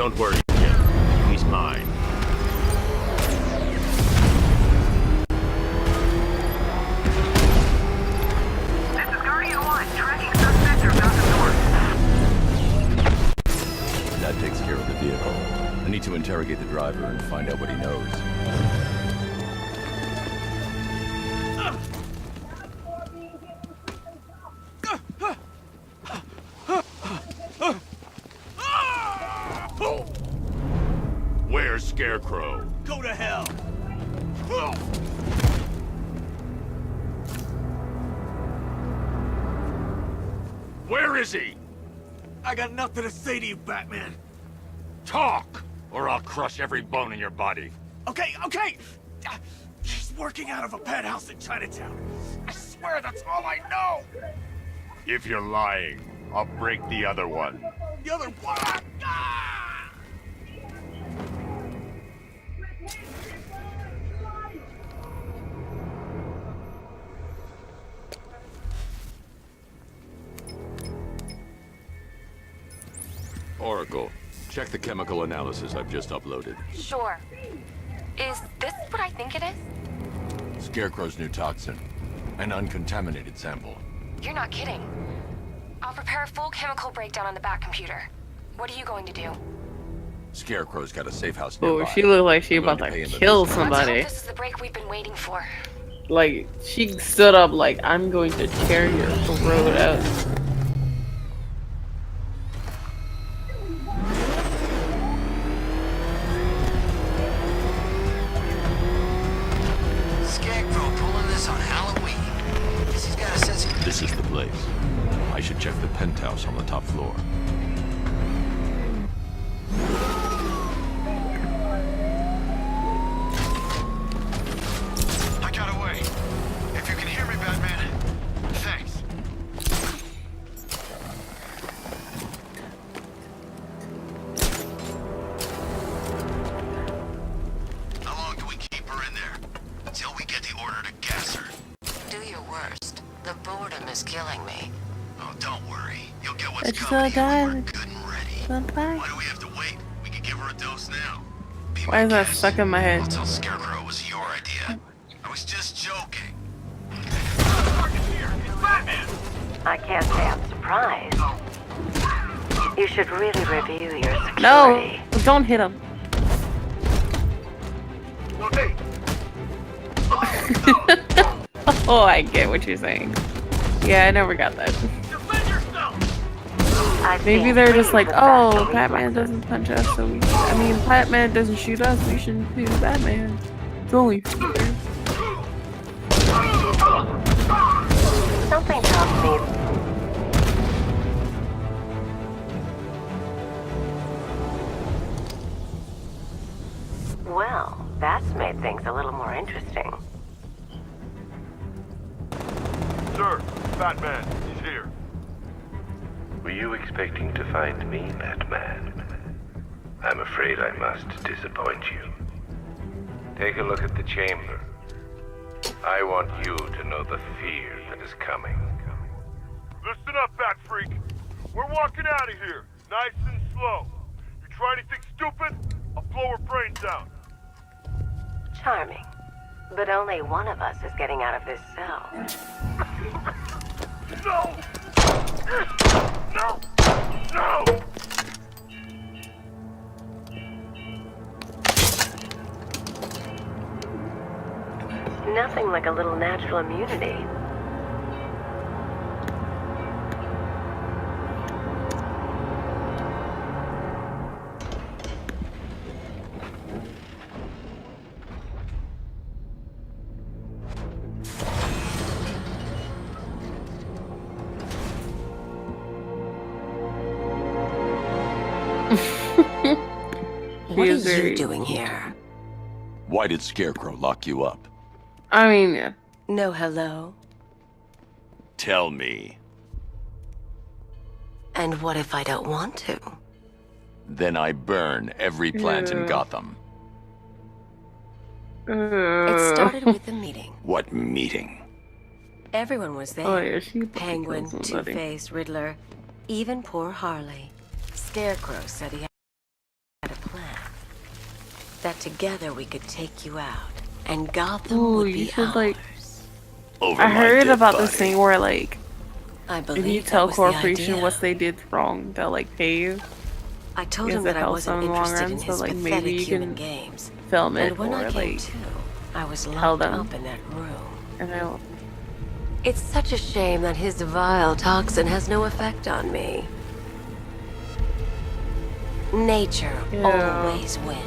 Don't worry, Jim. He's mine. This is Guardian 1, tracking suspect or Gotham North. That takes care of the vehicle. I need to interrogate the driver and find out what he knows. Where's Scarecrow? Go to hell! Where is he? I got nothing to say to you, Batman. Talk, or I'll crush every bone in your body. Okay. He's working out of a penthouse in Chinatown. I swear that's all I know. If you're lying, I'll break the other one. The other one. Ah! Oracle, check the chemical analysis I've just uploaded. Sure. Is this what I think it is? Scarecrow's new toxin. An uncontaminated sample. You're not kidding. I'll prepare a full chemical breakdown on the back computer. What are you going to do? Scarecrow's got a safe house nearby. Oh, she looked like she I'm going about to pay to him a kill visit. Let's somebody. hope this is the break we've been waiting for. Like, she stood up like, I'm going to tear your throat out. Scarecrow pulling this on Halloween. Guess he's got a sense of... This is the place. I should check the penthouse on the top floor. I got away. If you can hear me, Batman, thanks. How long do we keep her in there? Until we get the order to gas her. Do your worst. The boredom is killing me. Oh, don't worry. You'll get what's It's coming so here when we're good. good and ready. Bye-bye. Why do we have to wait? We can give her a dose now. Be Why my is that guest. stuck in my head? I'll tell Scarecrow it was your idea. I was just joking. I can't say I'm surprised. You should really review your security. No! Don't hit him. Oh, I get what you're saying. Yeah, I never got that. I've Maybe seen they're just plenty like, of oh, Batman Batman doesn't punch us, so we. I mean, Batman doesn't shoot us, we shouldn't shoot Batman. It's only fair. Something tells me well, that's made things a little more interesting. Sir, Batman, he's here. Were you expecting to find me, Batman? I'm afraid I must disappoint you. Take a look at the chamber. I want you to know the fear that is coming. Listen up, Bat Freak. We're walking out of here, nice and slow. You try anything stupid, I'll blow her brains out. Charming. But only one of us is getting out of this cell. No! No! No! Nothing like a little natural immunity. What are is very- you doing here? Why did Scarecrow lock you up? I mean, yeah. No hello? Tell me. And what if I don't want to? Then I burn every plant in Yeah. Gotham. It started with a meeting. What meeting? Everyone was there. Oh yeah, she Penguin, killed somebody. Two-Face, Riddler, even poor Harley. Scarecrow said he Together we could take you out, and Gotham Ooh, would you be should ours. like. Over I my heard dead about body. this thing where like, I if believe you that tell was the corporation idea. what they did wrong, they'll like pay you. I told because him that it I helps wasn't them in the long interested run, in so, his like, maybe pathetic you human can games. Film it And when or I came like to, I was tell locked them. up in that room. And they'll. It's such a shame that his vile toxin has no effect on me. Nature Yeah. always wins.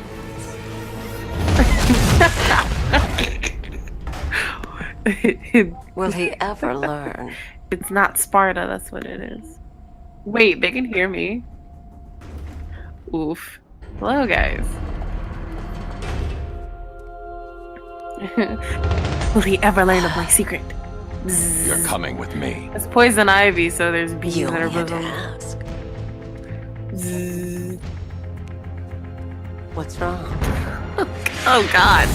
Will he ever learn? It's not Sparta, that's what it is. Wait, they can hear me. Oof. Hello, guys. Will he ever learn of my secret? You're coming with me. It's poison ivy, so there's bees You in her only had to bosom. ask. Zzz. What's wrong? Oh God.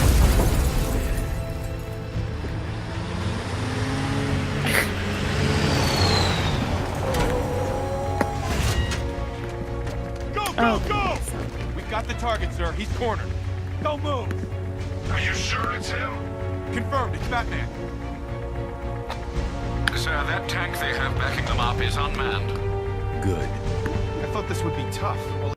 Go, Oh. go! We got the target, sir. He's cornered. Don't move. Are you sure it's him? Confirmed, it's Batman. Sir, that tank they have backing them up is unmanned. Good. I thought this would be tough. Well,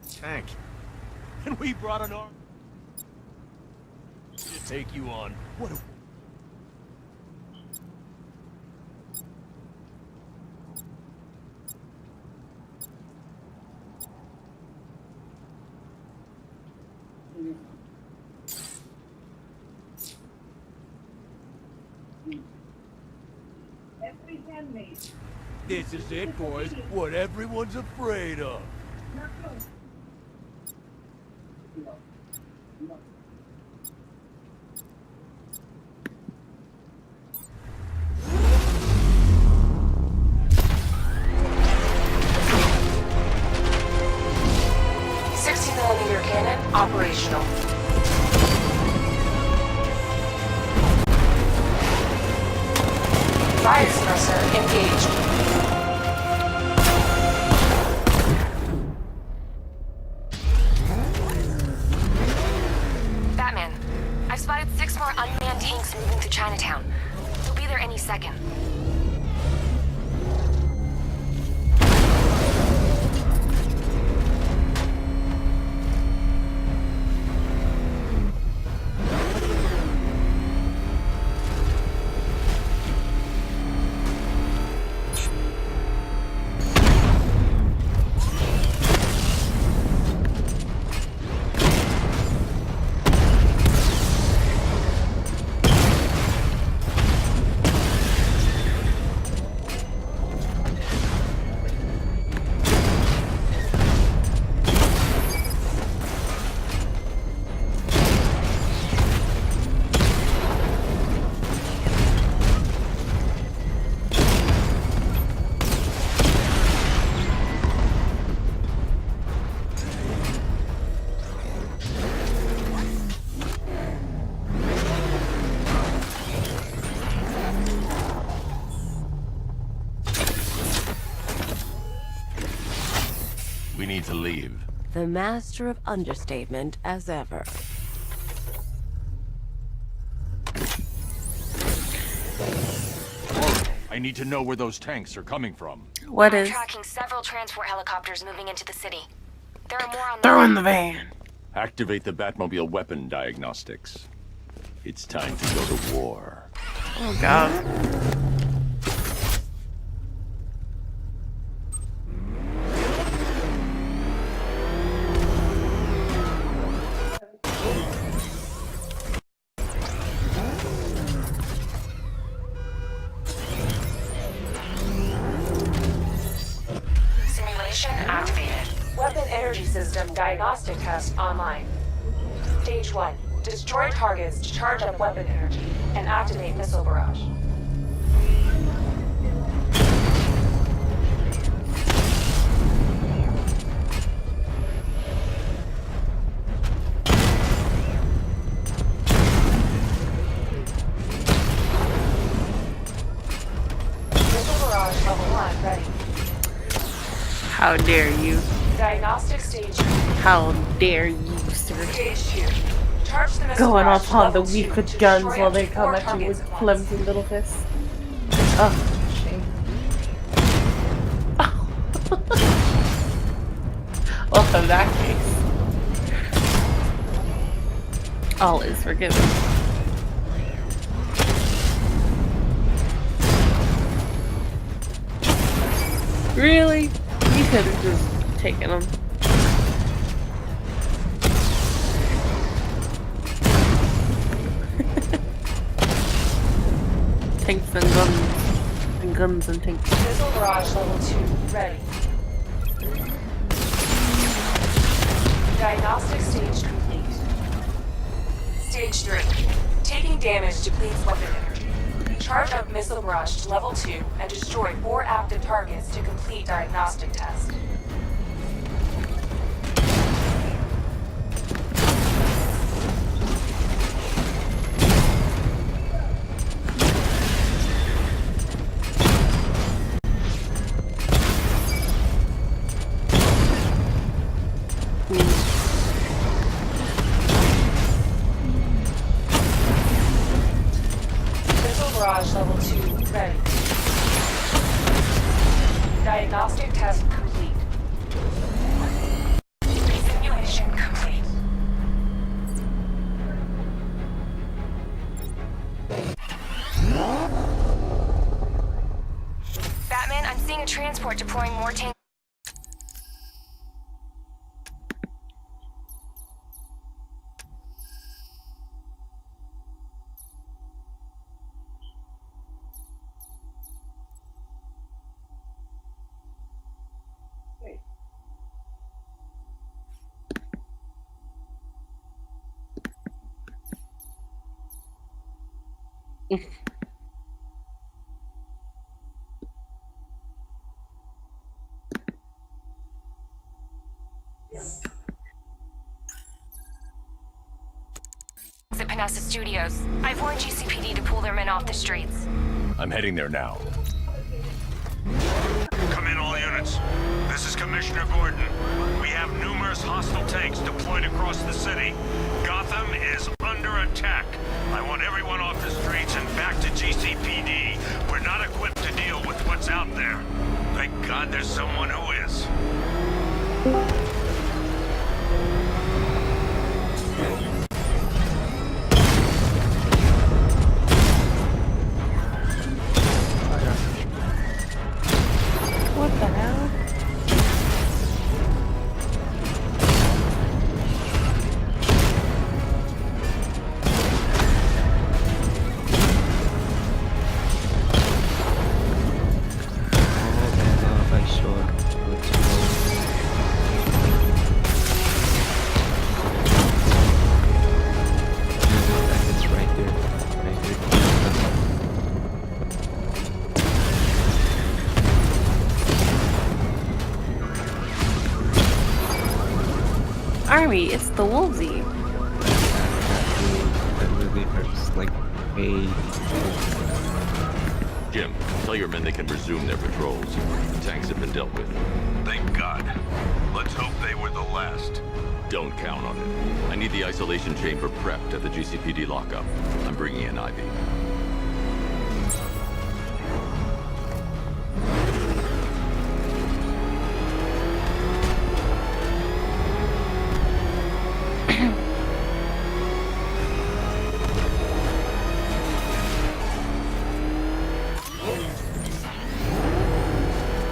tank. And we brought an arm to take you on. What a... This is it, boys. What everyone's afraid of. $60mm cannon operational. Fire suppressor engaged. Batman, I've spotted 6 more unmanned tanks moving through Chinatown. They'll be there any second. We need to leave. The master of understatement as ever. I need to know where those tanks are coming from. What I'm is? tracking several transport helicopters moving into the city. There are more on the Throw in the van. Activate the Batmobile weapon diagnostics. It's time to go to war. Oh God. Simulation activated. Weapon energy system diagnostic test online. Stage 1. Destroy targets to charge up weapon energy and activate missile barrage. How dare you? Diagnostic stage 2. How dare you, sir? Stage 2. Charge the missile Going barrage off to on the level weak 2 with to guns destroy while up to they come 4 at you targets with at once. clumsy little fists. Oh, shame. Well, in that case, all is forgiven. Really? You could have just taken them. Tanks and guns. And guns and tanks. Missile barrage level 2 ready. Diagnostic stage complete. Stage 3. Taking damage depletes weapon energy. Charge up missile barrage to level 2 and destroy 4 active targets to complete diagnostic test. Missile barrage level 2 ready. Diagnostic test complete. Simulation complete. Batman, I'm seeing a transport deploying more tanks. At Panessa Studios. I've warned GCPD to pull their men off the streets. I'm heading there now. Come in, all units. This is Commissioner Gordon. We have numerous hostile tanks deployed across the city. Gotham is under attack. I want everyone off the streets and back to GCPD. We're not equipped to deal with what's out there. Thank God there's someone who is. What the hell? Army, it's the Wolvesy. That really hurts like way. Jim, tell your men they can resume their patrols. The tanks have been dealt with. Thank God. Let's hope they were the last. Don't count on it. I need the isolation chamber prepped at the GCPD lockup. I'm bringing in Ivy.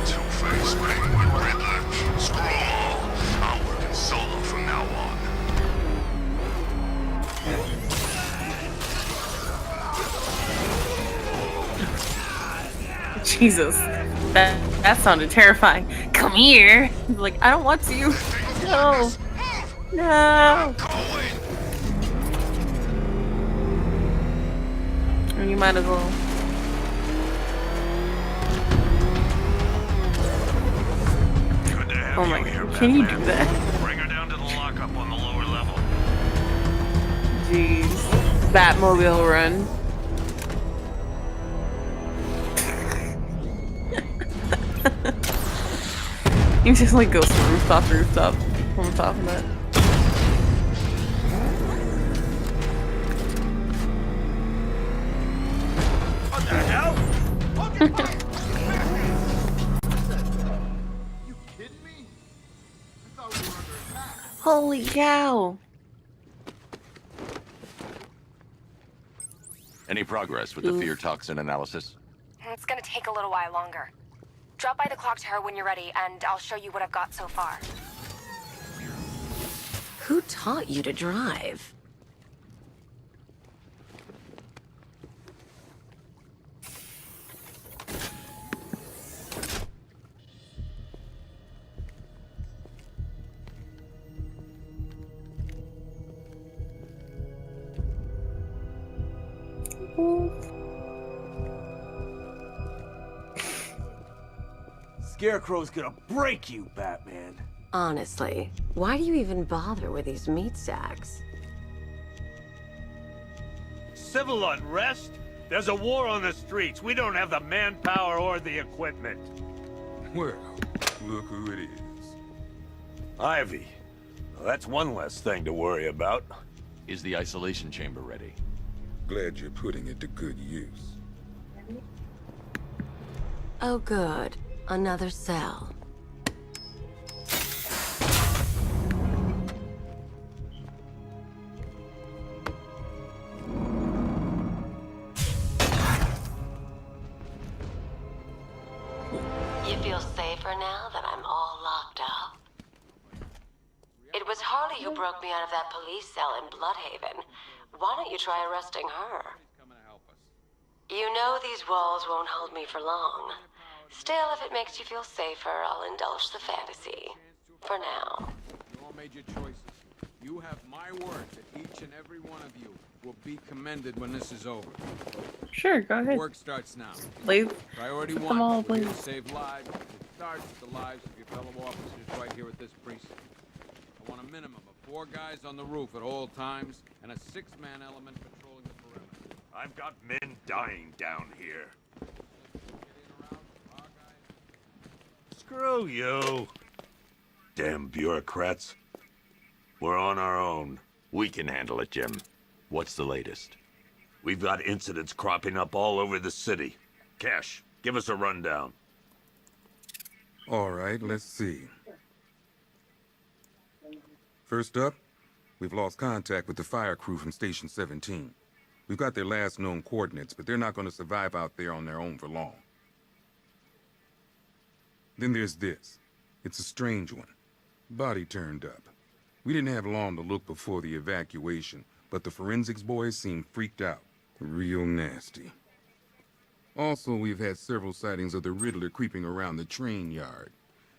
Two-Face, Penguin, Riddler, screw 'em all. I'm working solo from now on. Jesus, that sounded terrifying. Come here. He's like, I don't want to. No. No. And you might as well. Oh my God, can you do that? Bring her down to the lockup on the lower level. Jeez. Batmobile run. He just like goes from rooftop to rooftop from the top of that. What the hell? You kidding me? I thought we were under attack. Holy cow! Any progress with the fear toxin analysis? It's gonna take a little while longer. Drop by the clock tower when you're ready, and I'll show you what I've got so far. Who taught you to drive? Scarecrow's gonna break you, Batman. Honestly, why do you even bother with these meat sacks? Civil unrest? There's a war on the streets. We don't have the manpower or the equipment. Well, look who it is. Ivy. Well, that's one less thing to worry about. Is the isolation chamber ready? Glad you're putting it to good use. Oh good, another cell. You feel safer now that I'm all locked up? It was Harley who broke me out of that police cell in Bloodhaven. Why don't you try arresting her? You know these walls won't hold me for long. Still, if it makes you feel safer, I'll indulge the fantasy. For now. You all made your choices. You have my word that each and every one of you will be commended when this is over. Sure, go ahead. Work starts now. Please. Priority Come one, on, we're here please. to save lives. It starts with the lives of your fellow officers right here at this precinct. I want a minimum of 4 guys on the roof at all times, and a 6-man element patrolling the perimeter. I've got men dying down here. Screw you. Damn bureaucrats. We're on our own. We can handle it, Jim. What's the latest? We've got incidents cropping up all over the city. Cash, give us a rundown. All right, let's see. First up, we've lost contact with the fire crew from Station 17. We've got their last known coordinates, but they're not going to survive out there on their own for long. Then there's this. It's a strange one. Body turned up. We didn't have long to look before the evacuation, but the forensics boys seemed freaked out. Real nasty. Also, we've had several sightings of the Riddler creeping around the train yard.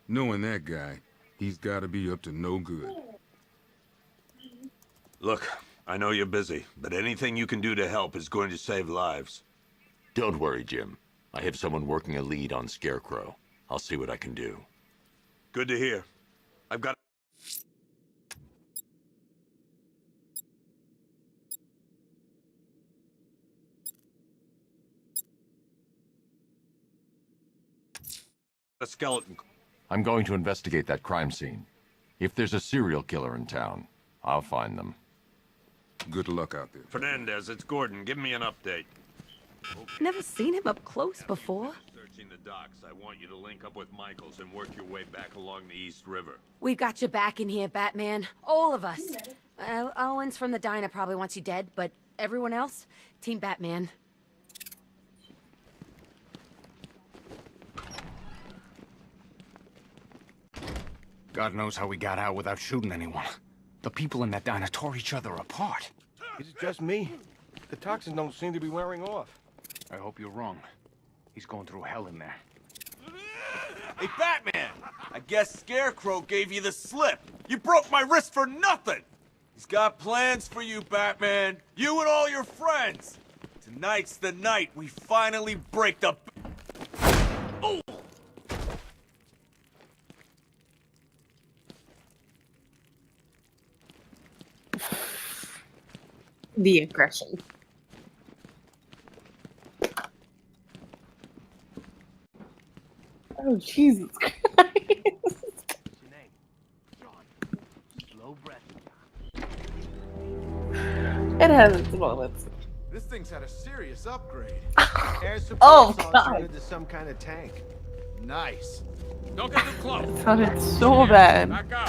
Knowing that guy, he's got to be up to no good. Look, I know you're busy, but anything you can do to help is going to save lives. Don't worry, Jim. I have someone working a lead on Scarecrow. I'll see what I can do. Good to hear. I've got... a skeleton. I'm going to investigate that crime scene. If there's a serial killer in town, I'll find them. Good luck out there. Fernandez, it's Gordon. Give me an update. Never seen him up close before. Searching the docks. I want you to link up with Michaels and work your way back along the East River. We've got your back in here, Batman. All of us. Owens from the diner probably wants you dead, but everyone else, Team Batman. God knows how we got out without shooting anyone. The people in that diner tore each other apart. Is it just me? The toxins don't seem to be wearing off. I hope you're wrong. He's going through hell in there. Hey, Batman! I guess Scarecrow gave you the slip. You broke my wrist for nothing! He's got plans for you, Batman. You and all your friends. Tonight's the night we finally break the... Oh! The aggression. Oh, Jesus Christ. It has its moments. This thing's had a serious upgrade. Air Oh, support God. turned into some kind of tank. Nice. Don't get too close. It sounded so bad. Back up.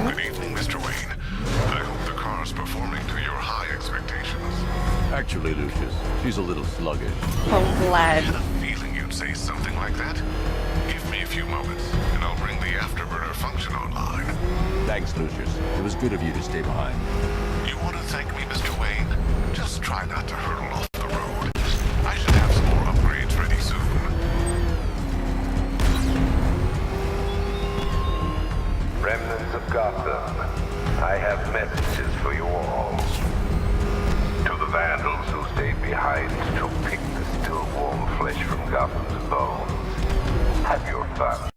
Good evening, Mr. Wayne. I hope the car's performing to your high expectations. Actually, Lucius, she's a little sluggish. I'm glad. I had a feeling you'd say something like that. Give me a few moments, and I'll bring the afterburner function online. Thanks, Lucius. It was good of you to stay behind. You want to thank me, Mr. Wayne? Just try not to hurtle off the road. I should have some more upgrades ready soon. Remnants of Gotham, I have messages for you all. To the vandals who stayed behind to pick the still warm flesh from Gotham's bones, have your fun.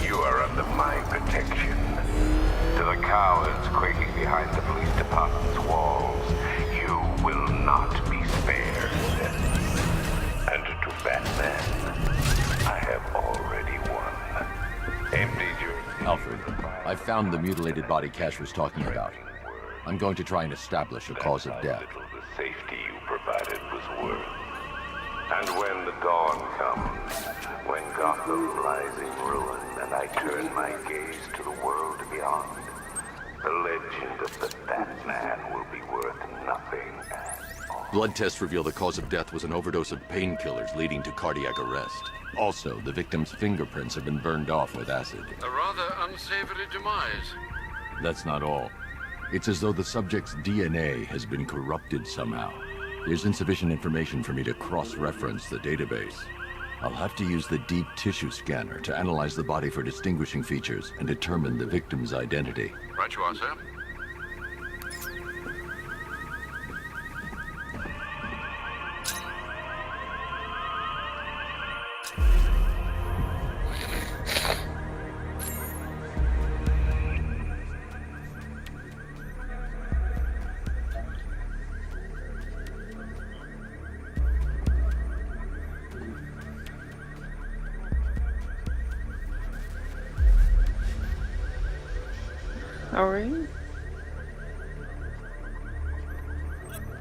You are under my protection. To the cowards quaking behind the police department's walls, you will not be spared. And to Batman, I have already won. Emptied your... Alfred, I found the mutilated body Cash was talking about. I'm going to try and establish a cause of death. The safety you provided was worth. And when the dawn comes, when Gotham lies in ruin, and I turn my gaze to the world beyond, the legend of the Batman will be worth nothing. Blood tests reveal the cause of death was an overdose of painkillers leading to cardiac arrest. Also, the victim's fingerprints have been burned off with acid. A rather unsavory demise. That's not all. It's as though the subject's DNA has been corrupted somehow. There's insufficient information for me to cross-reference the database. I'll have to use the deep tissue scanner to analyze the body for distinguishing features and determine the victim's identity. Right you are, sir. Alright.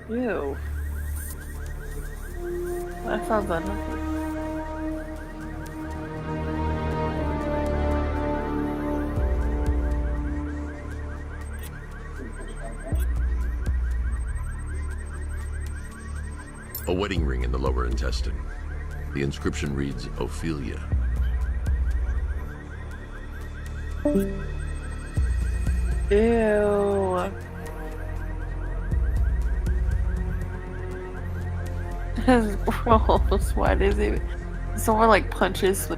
Ew. That sounds unhealthy. A wedding ring in the lower intestine. The inscription reads, Ophelia. Ew. That's gross. Why does it? Someone like punches,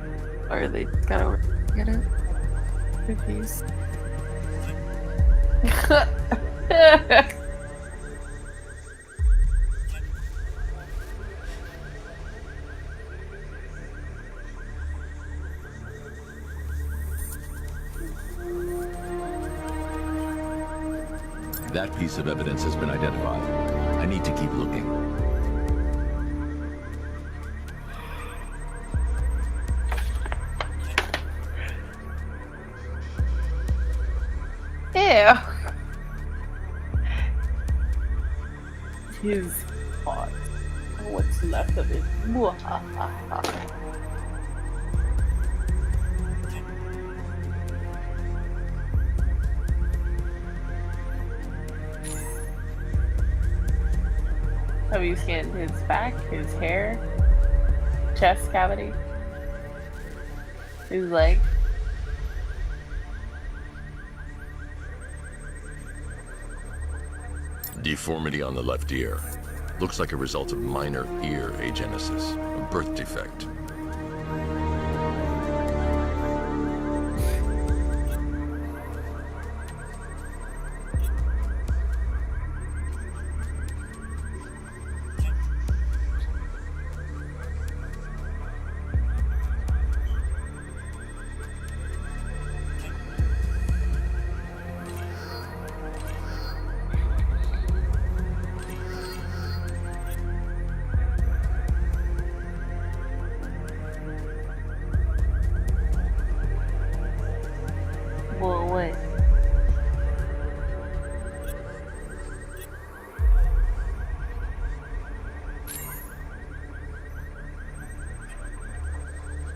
or they gotta get it. Confused. That piece of evidence has been identified. I need to keep looking. Ew. His heart. What's left of it? Have you scanned his back, his hair, chest cavity, his leg? Deformity on the left ear. Looks like a result of minor ear agenesis, a birth defect.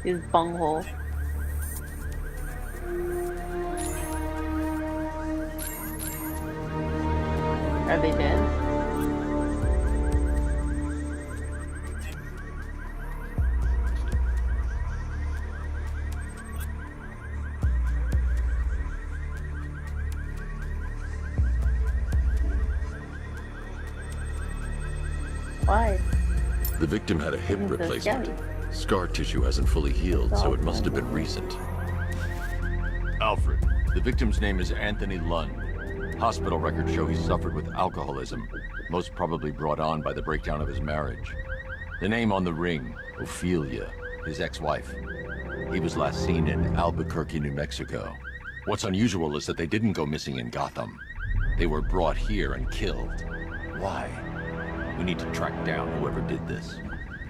His bunghole. Are they dead? Why? The victim had a hip It's so replacement. scary. Scar tissue hasn't fully healed, so it must have been recent. Alfred, the victim's name is Anthony Lund. Hospital records show he suffered with alcoholism, most probably brought on by the breakdown of his marriage. The name on the ring, Ophelia, his ex-wife. He was last seen in Albuquerque, New Mexico. What's unusual is that they didn't go missing in Gotham. They were brought here and killed. Why? We need to track down whoever did this.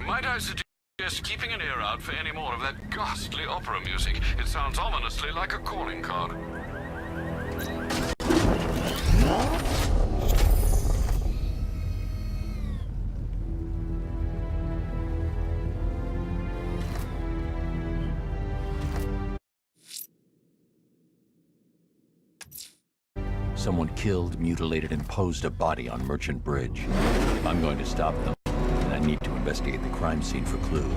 Might I suggest keeping an ear out for any more of that ghastly opera music? It sounds ominously like a calling card. Someone killed, mutilated, and posed a body on Merchant Bridge. If I'm going to stop them, then I need to investigate the crime scene for clues.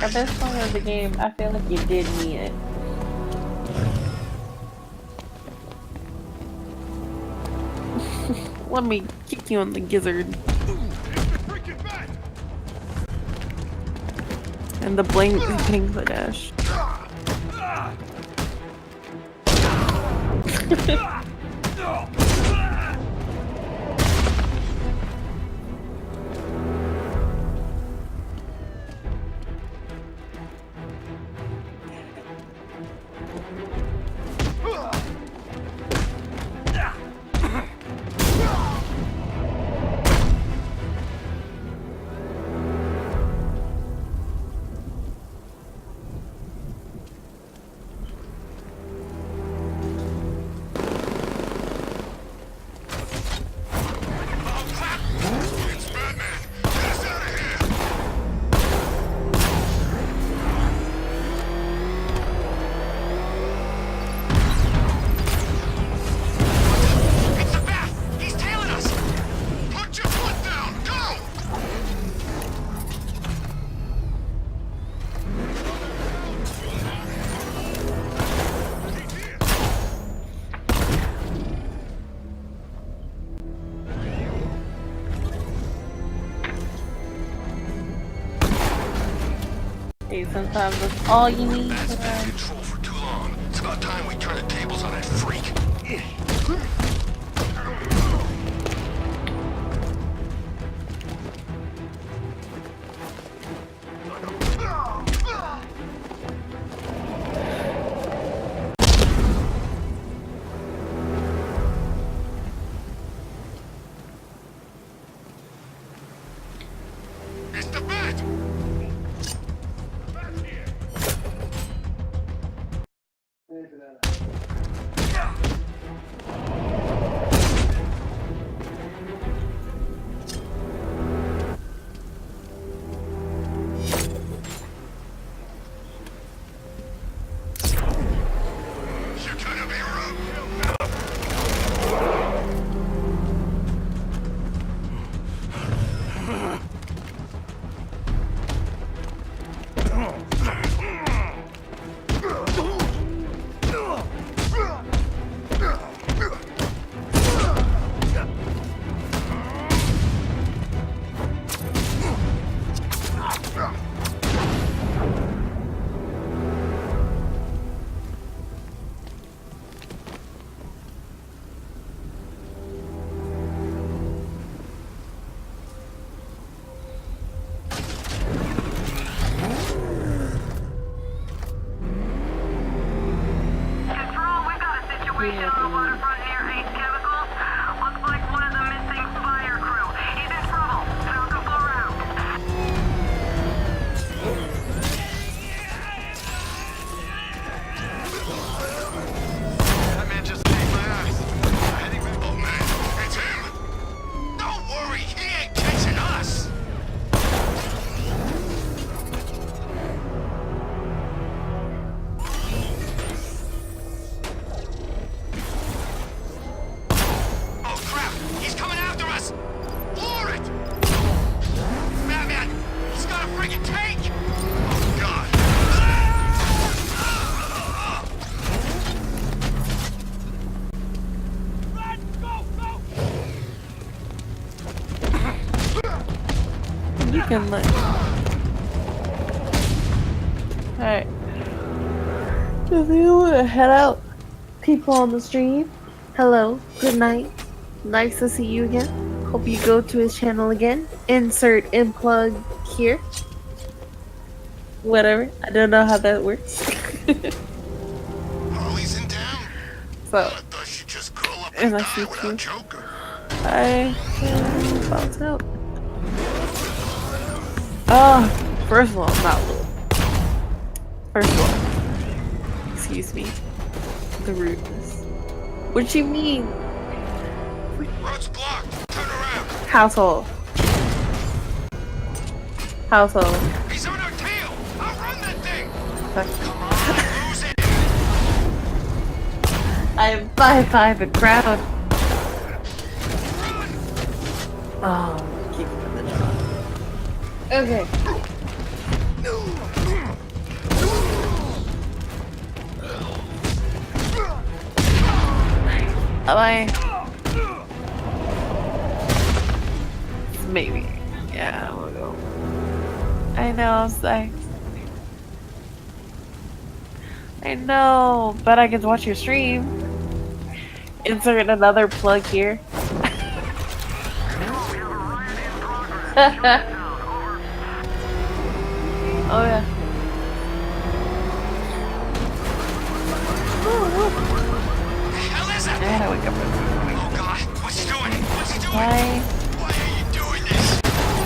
At this point of the game, I feel like you did me it. Let me kick you on the gizzard. And the blink hitting the dash. Hey, sometimes that's all you need. That's been control for too long. It's about time we turn the tables on that freak. It's the bat! You can look. Alright. If you want to head out, people on the stream, hello, good night. Nice to see you again. Hope you go to his channel again. Insert and plug here. Whatever. I don't know how that works. Harley's in town? So, I thought she'd just curl up and and I die see without you. Joker. I am bounce out. First of all, not little. First of all, excuse me. The rudeness. What you mean? Road's blocked. Turn around. Household. Household. He's on our tail. I'll run that thing. Lose it. I am 5'5" and proud. Oh, keep him in the job. Okay. Maybe. Yeah, we'll go. I know, Zach. I know, but I can watch your stream. Insert another plug here. Oh yeah.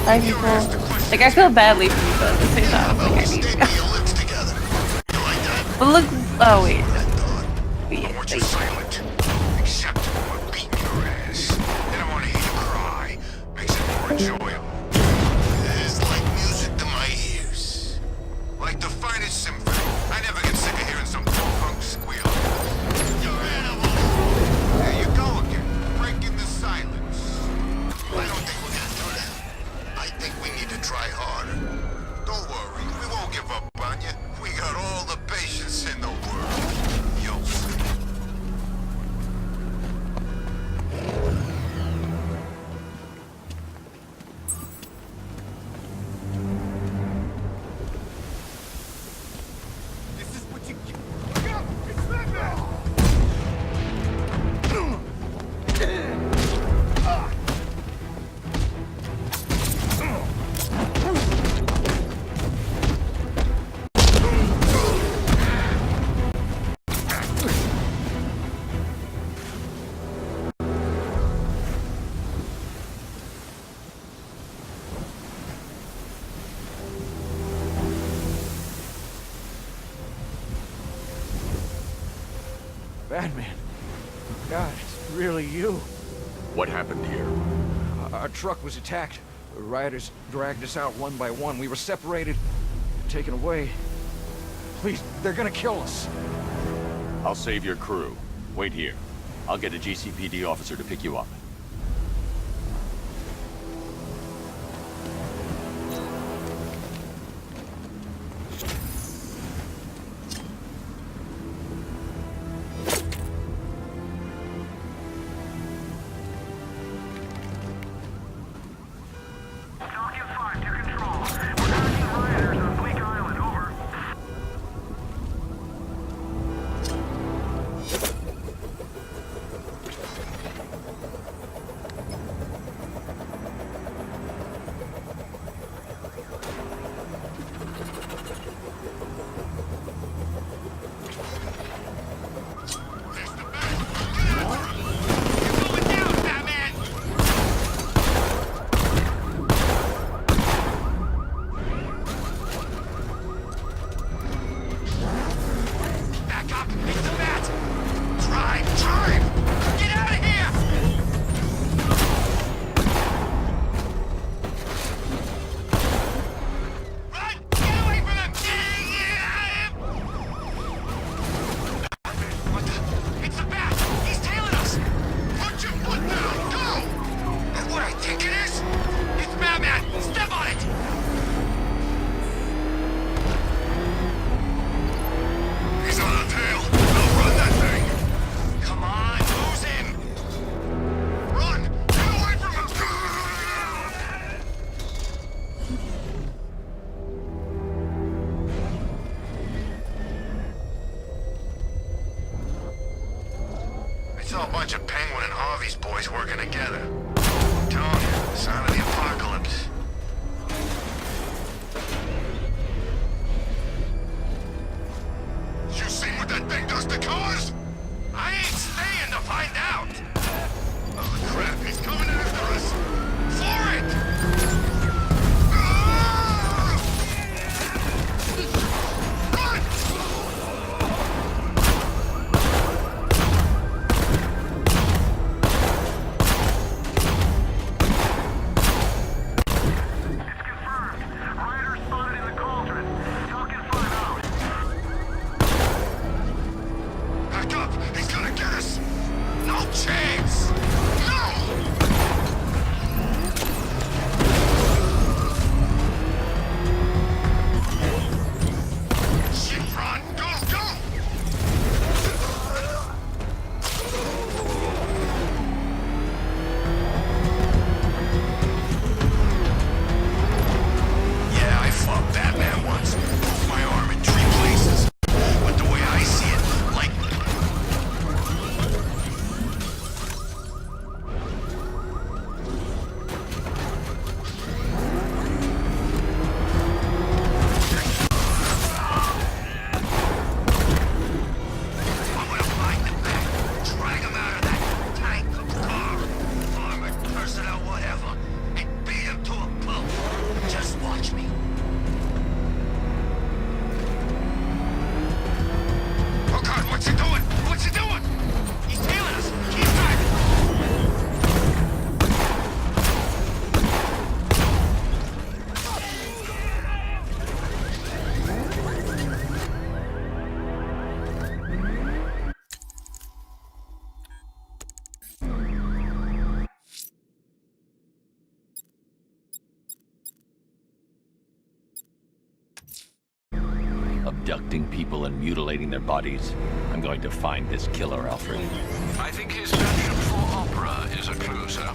Bye, people. Like, I feel badly for you, but at the same time, I'm like, I need to go. But look. Oh, wait. I want you silent. Except when we're beating your ass. Then I want to hear you cry. Makes it more enjoyable. It is like music to my ears. Like the finest symphony. I never get sick of hearing some punk squeal. You're animals. There you go again. Breaking the silence. I don't think we're gonna do that. I think we need to try harder. Don't worry. We won't give up on you. We got all the patience in the world. You'll see. This is what you get. Look out! It's Batman! Batman. God, it's really you. What happened here? Our truck was attacked. The rioters dragged us out one by one. We were separated, taken away. Please, they're gonna kill us. I'll save your crew. Wait here. I'll get a GCPD officer to pick you up. Falcon 5 to control. We're tracking rioters on Bleak Island. Over. Back up! It's the bat! Drive! Drive! Get out of here! Run! Get away from him! What the? It's the bat! He's tailing us! Put your foot down! Go! That's what I think it is! It's Batman! Step on it! He's on our tail! Outrun that thing! Come on, lose him! Run! Get away from him! It's all a bunch of Penguin and Harvey's boys working together. I'm telling you, sign of the apocalypse. You seen what that thing does to cars? I ain't staying to find out! Oh crap, he's coming after us! For it! Ah! Run! What's he doing? He's tailing us. Keep back. Abducting people and mutilating their bodies. I'm going to find this killer, Alfred. I think his passion for opera is a clue, sir.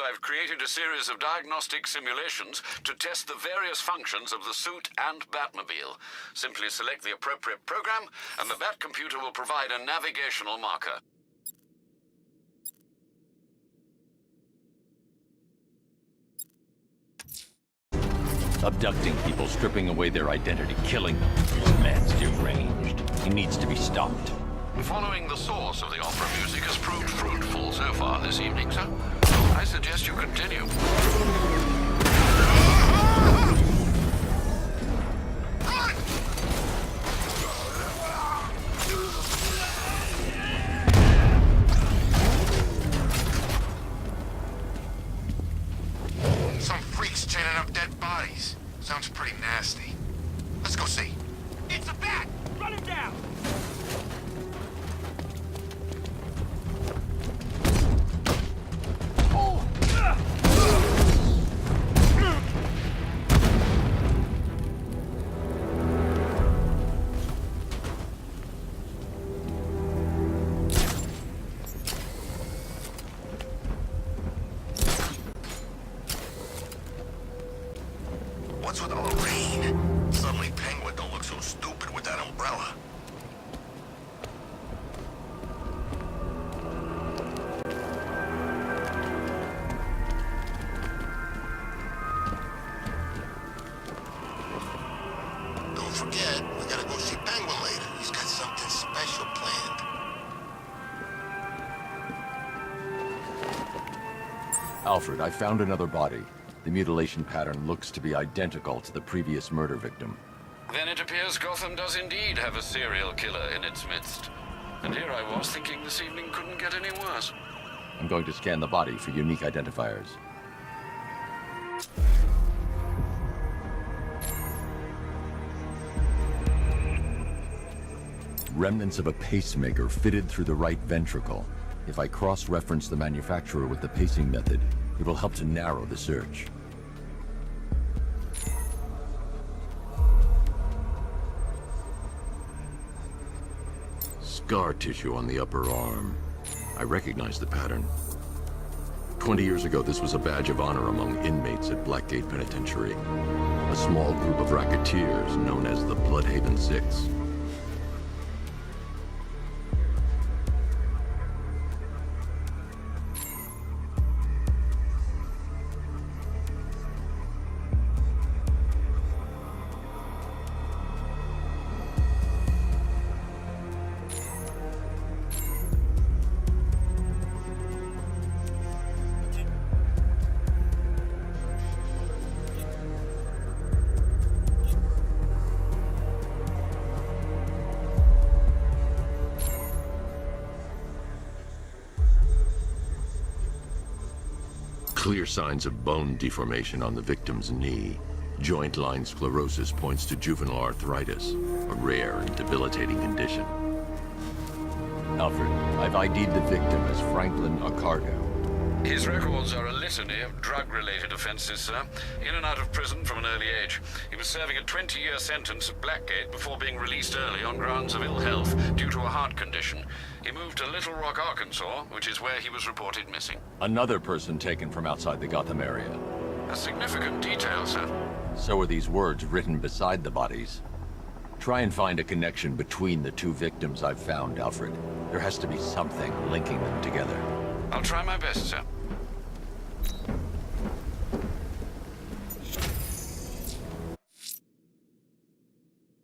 I've created a series of diagnostic simulations to test the various functions of the suit and Batmobile. Simply select the appropriate program, and the Bat computer will provide a navigational marker. Abducting people, stripping away their identity, killing them. This man's deranged. He needs to be stopped. Following the source of the opera music has proved fruitful so far this evening, sir. I suggest you continue. Some freaks chaining up dead bodies. Sounds pretty nasty. Let's go see. It's a bat! Run him down! What's with all the rain? Suddenly Penguin don't look so stupid with that umbrella. Don't forget, we gotta go see Penguin later. He's got something special planned. Alfred, I found another body. The mutilation pattern looks to be identical to the previous murder victim. Then it appears Gotham does indeed have a serial killer in its midst. And here I was thinking this evening couldn't get any worse. I'm going to scan the body for unique identifiers. Remnants of a pacemaker fitted through the right ventricle. If I cross-reference the manufacturer with the pacing method, it will help to narrow the search. Scar tissue on the upper arm. I recognize the pattern. 20 years ago, this was a badge of honor among inmates at Blackgate Penitentiary. A small group of racketeers known as the Bloodhaven Six. Clear signs of bone deformation on the victim's knee. Joint line sclerosis points to juvenile arthritis, a rare and debilitating condition. Alfred, I've ID'd the victim as Franklin Accardo. His records are a litany of drug-related offenses, sir. In and out of prison from an early age. He was serving a 20-year sentence at Blackgate before being released early on grounds of ill health due to a heart condition. He moved to Little Rock, Arkansas, which is where he was reported missing. Another person taken from outside the Gotham area. A significant detail, sir. So are these words written beside the bodies. Try and find a connection between the two victims I've found, Alfred. There has to be something linking them together. I'll try my best, sir.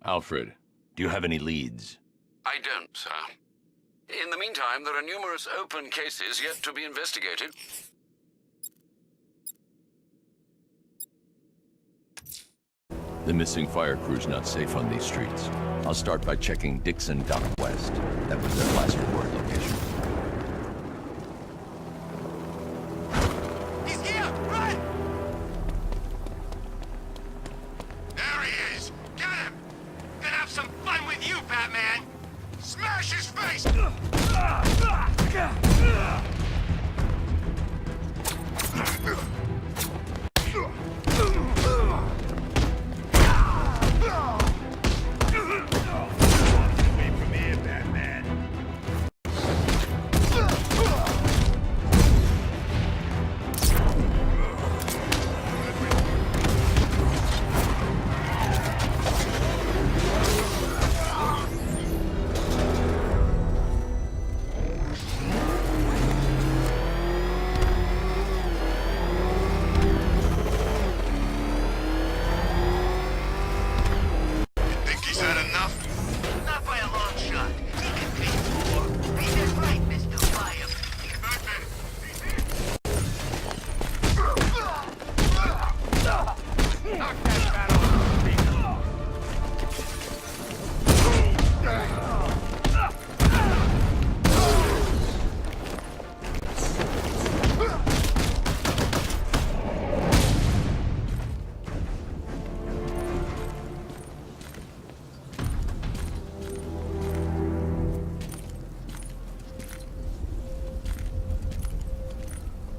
Alfred, do you have any leads? I don't, sir. In the meantime, there are numerous open cases yet to be investigated. The missing fire crew's not safe on these streets. I'll start by checking Dixon Dock West. That was their last report location. He's here! Run! There he is! Get him! Gonna have some fun with you, Batman! Smash his face!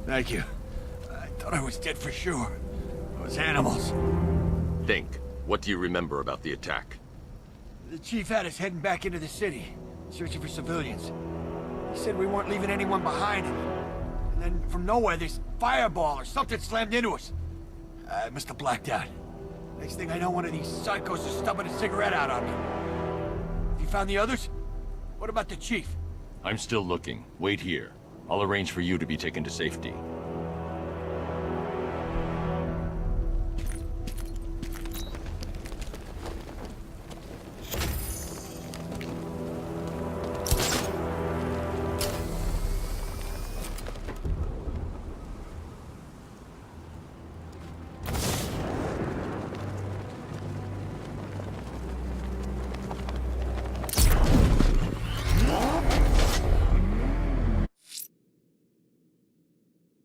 Thank you. I thought I was dead for sure. Those animals. Think. What do you remember about the attack? The chief had us heading back into the city, searching for civilians. He said we weren't leaving anyone behind. And then from nowhere, this fireball or something slammed into us. I must have blacked out. Next thing I know, one of these psychos is stubbing a cigarette out on me. Have you found the others? What about the chief? I'm still looking. Wait here. I'll arrange for you to be taken to safety.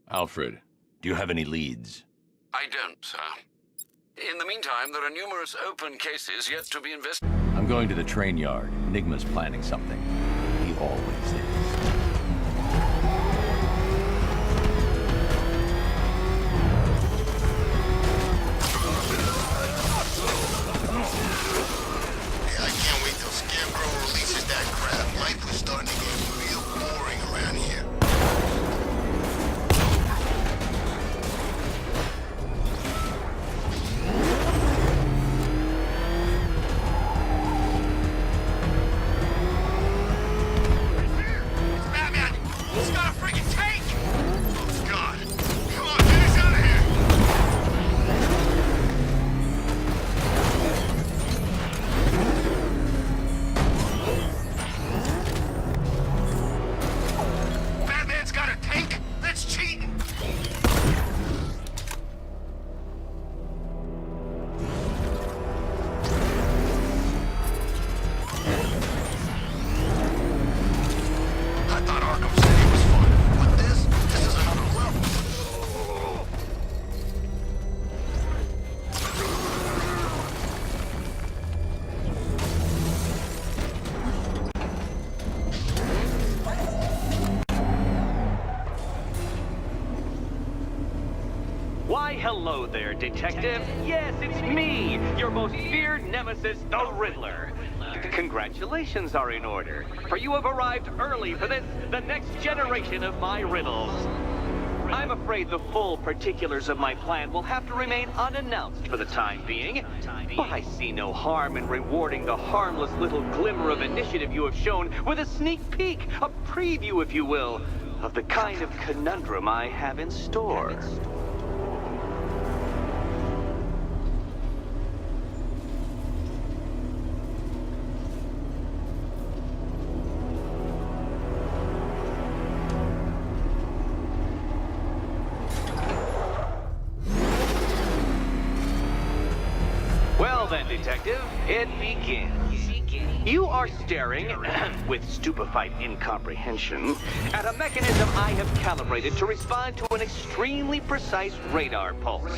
Alfred, do you have any leads? I don't, sir. In the meantime, there are numerous open cases yet to be investigated. I'm going to the train yard. Enigma's planning something. He always is. I can't wait till Scarecrow releases that crap. Life was starting to get real boring around here. Hello there, Detective. Yes, it's me, your most feared nemesis, the Riddler. Congratulations are in order, for you have arrived early for this, the next generation of my riddles. I'm afraid the full particulars of my plan will have to remain unannounced for the time being, but I see no harm in rewarding the harmless little glimmer of initiative you have shown with a sneak peek, a preview, if you will, of the kind of conundrum I have in store. Well then, Detective, it begins. You are staring, with stupefied incomprehension, at a mechanism I have calibrated to respond to an extremely precise radar pulse.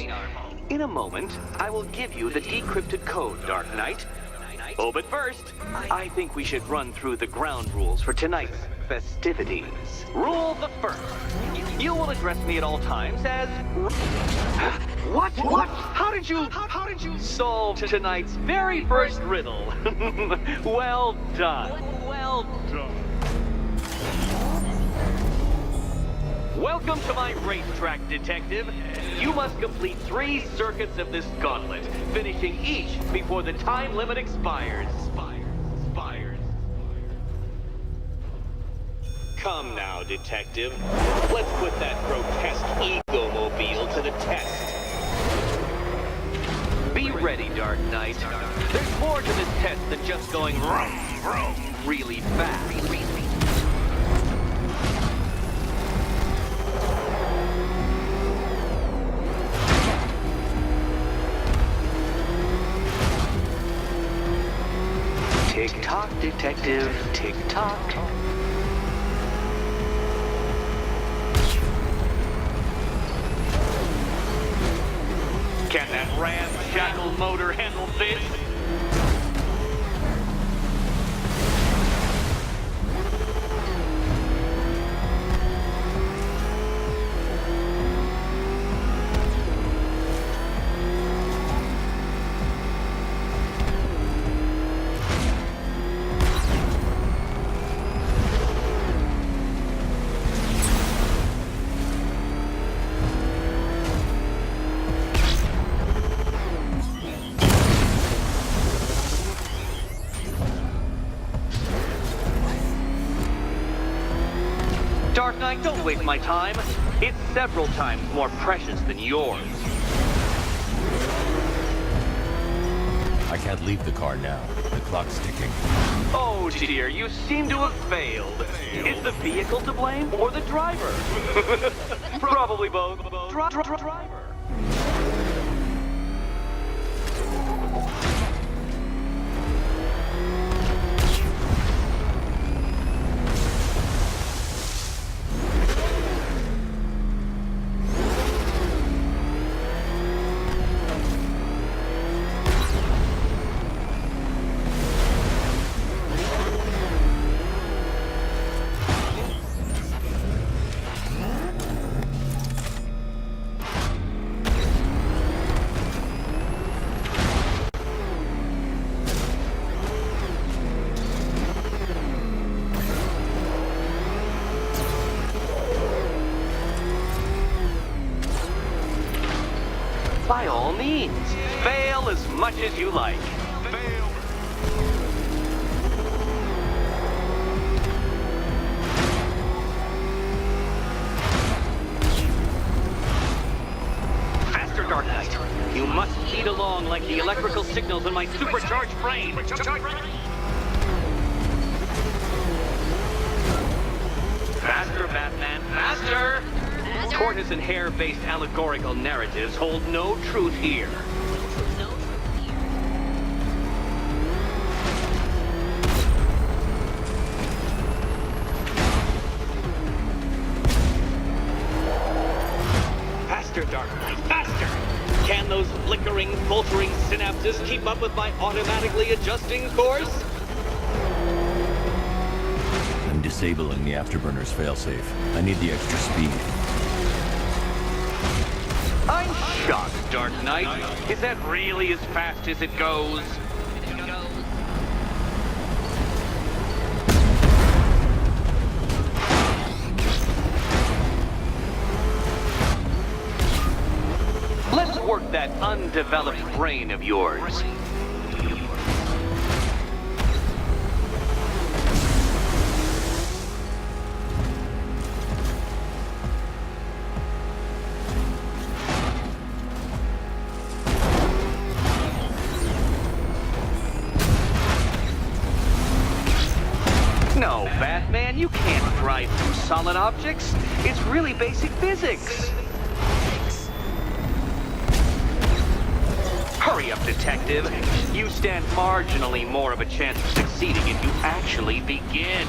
In a moment, I will give you the decrypted code, Dark Knight. Oh, but first, I think we should run through the ground rules for tonight's festivities. Rule the first. You will address me at all times as... What? How did you solve tonight's very first riddle? Well done. Well done. Welcome to my racetrack, Detective. You must complete 3 circuits of this gauntlet, finishing each before the time limit expires. Come now, Detective. Let's put that grotesque ego-mobile to the test. Be ready, Dark Knight. There's more to this test than just going vroom, vroom really fast. Tick-tock, Detective, tick-tock. Can that ramshackle motor handle this? Dark Knight, don't waste my time. It's several times more precious than yours. I can't leave the car now. The clock's ticking. Oh dear, you seem to have failed. Is the vehicle to blame or the driver? Probably both. Driver. By all means, fail as much as you like. Fail. Faster, Dark Knight. You must speed along like the electrical signals in my supercharged brain. Faster, Batman, faster! Tortoise and hare-based allegorical narratives hold no truth here. Faster, Dark Knight, faster! Can those flickering, faltering synapses keep up with my automatically adjusting course? I'm disabling the afterburner's failsafe. I need the extra speed. I'm shocked, Dark Knight. Is that really as fast as it goes? Let's work that undeveloped brain of yours. No, Batman, you can't drive through solid objects. It's really basic physics. Hurry up, Detective. You stand marginally more of a chance of succeeding if you actually begin.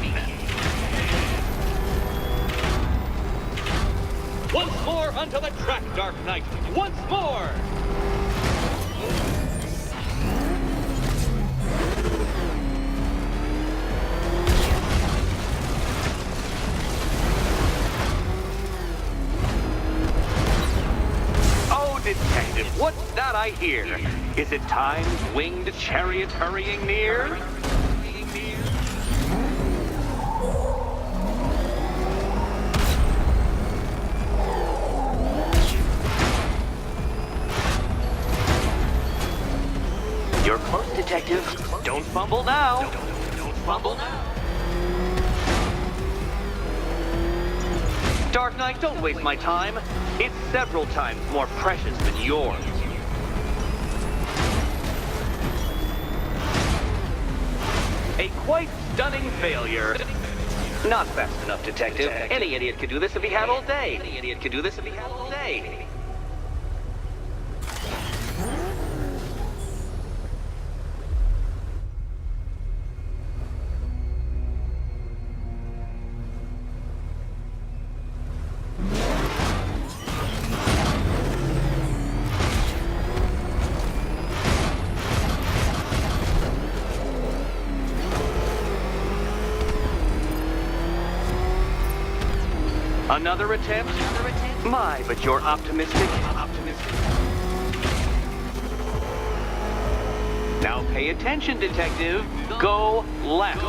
Once more onto the track, Dark Knight. Once more! Detective, what's that I hear? Is it time's winged chariot hurrying near? You're close, Detective. Don't fumble now. Don't fumble now. Dark Knight, don't waste my time. It's several times more precious than yours. A quite stunning failure. Not fast enough, Detective. Any idiot could do this if he had all day. Any idiot could do this if he had all day. Another attempt? My, but you're optimistic. Now pay attention, Detective. Go left.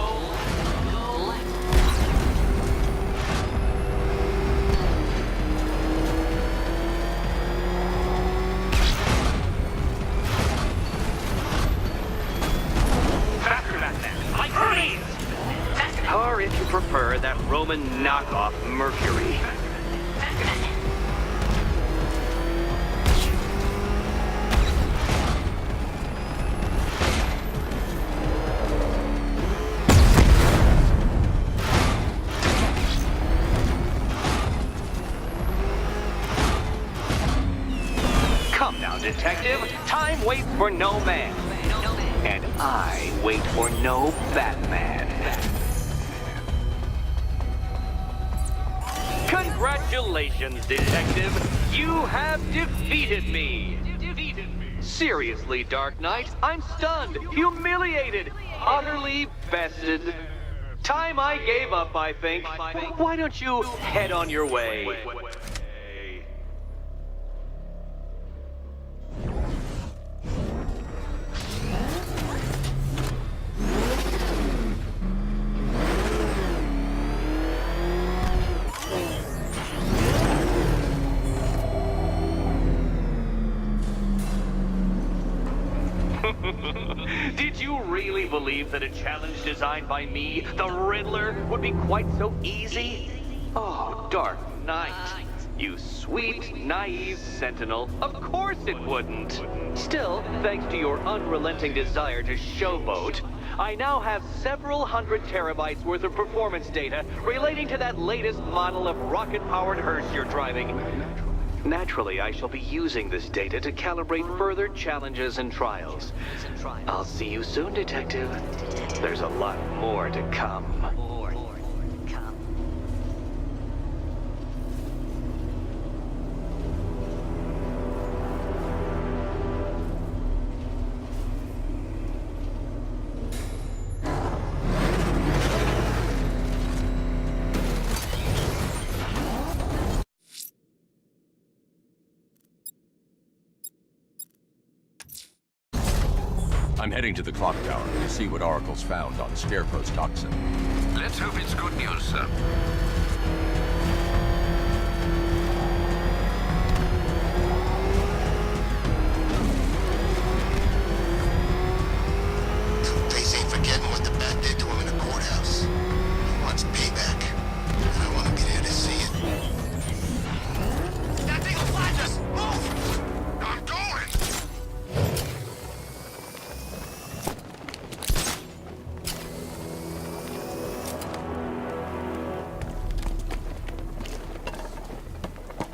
Faster, Batman. Like freeze! Or if you prefer, that Roman knockoff Mercury. Come now, Detective. Time waits for no man. And I wait for no Batman. Congratulations, Detective. You have defeated me. Seriously, Dark Knight, I'm stunned, humiliated, utterly bested. Time I gave up, I think. Why don't you head on your way? Did you really believe that a challenge designed by me, the Riddler, would be quite so easy? Oh, Dark Knight. You sweet, naive sentinel. Of course it wouldn't. Still, thanks to your unrelenting desire to showboat, I now have several hundred terabytes worth of performance data relating to that latest model of rocket-powered hearse you're driving. Naturally, I shall be using this data to calibrate further challenges and trials. I'll see you soon, Detective. There's a lot more to come. I'm heading to the clock tower to see what Oracle's found on Scarecrow's toxin. Let's hope it's good news, sir. Two-Face ain't forgetting what the Bat did to him in the courthouse. He wants payback, and I want to be there to see it. That thing will flash us! Move! I'm going!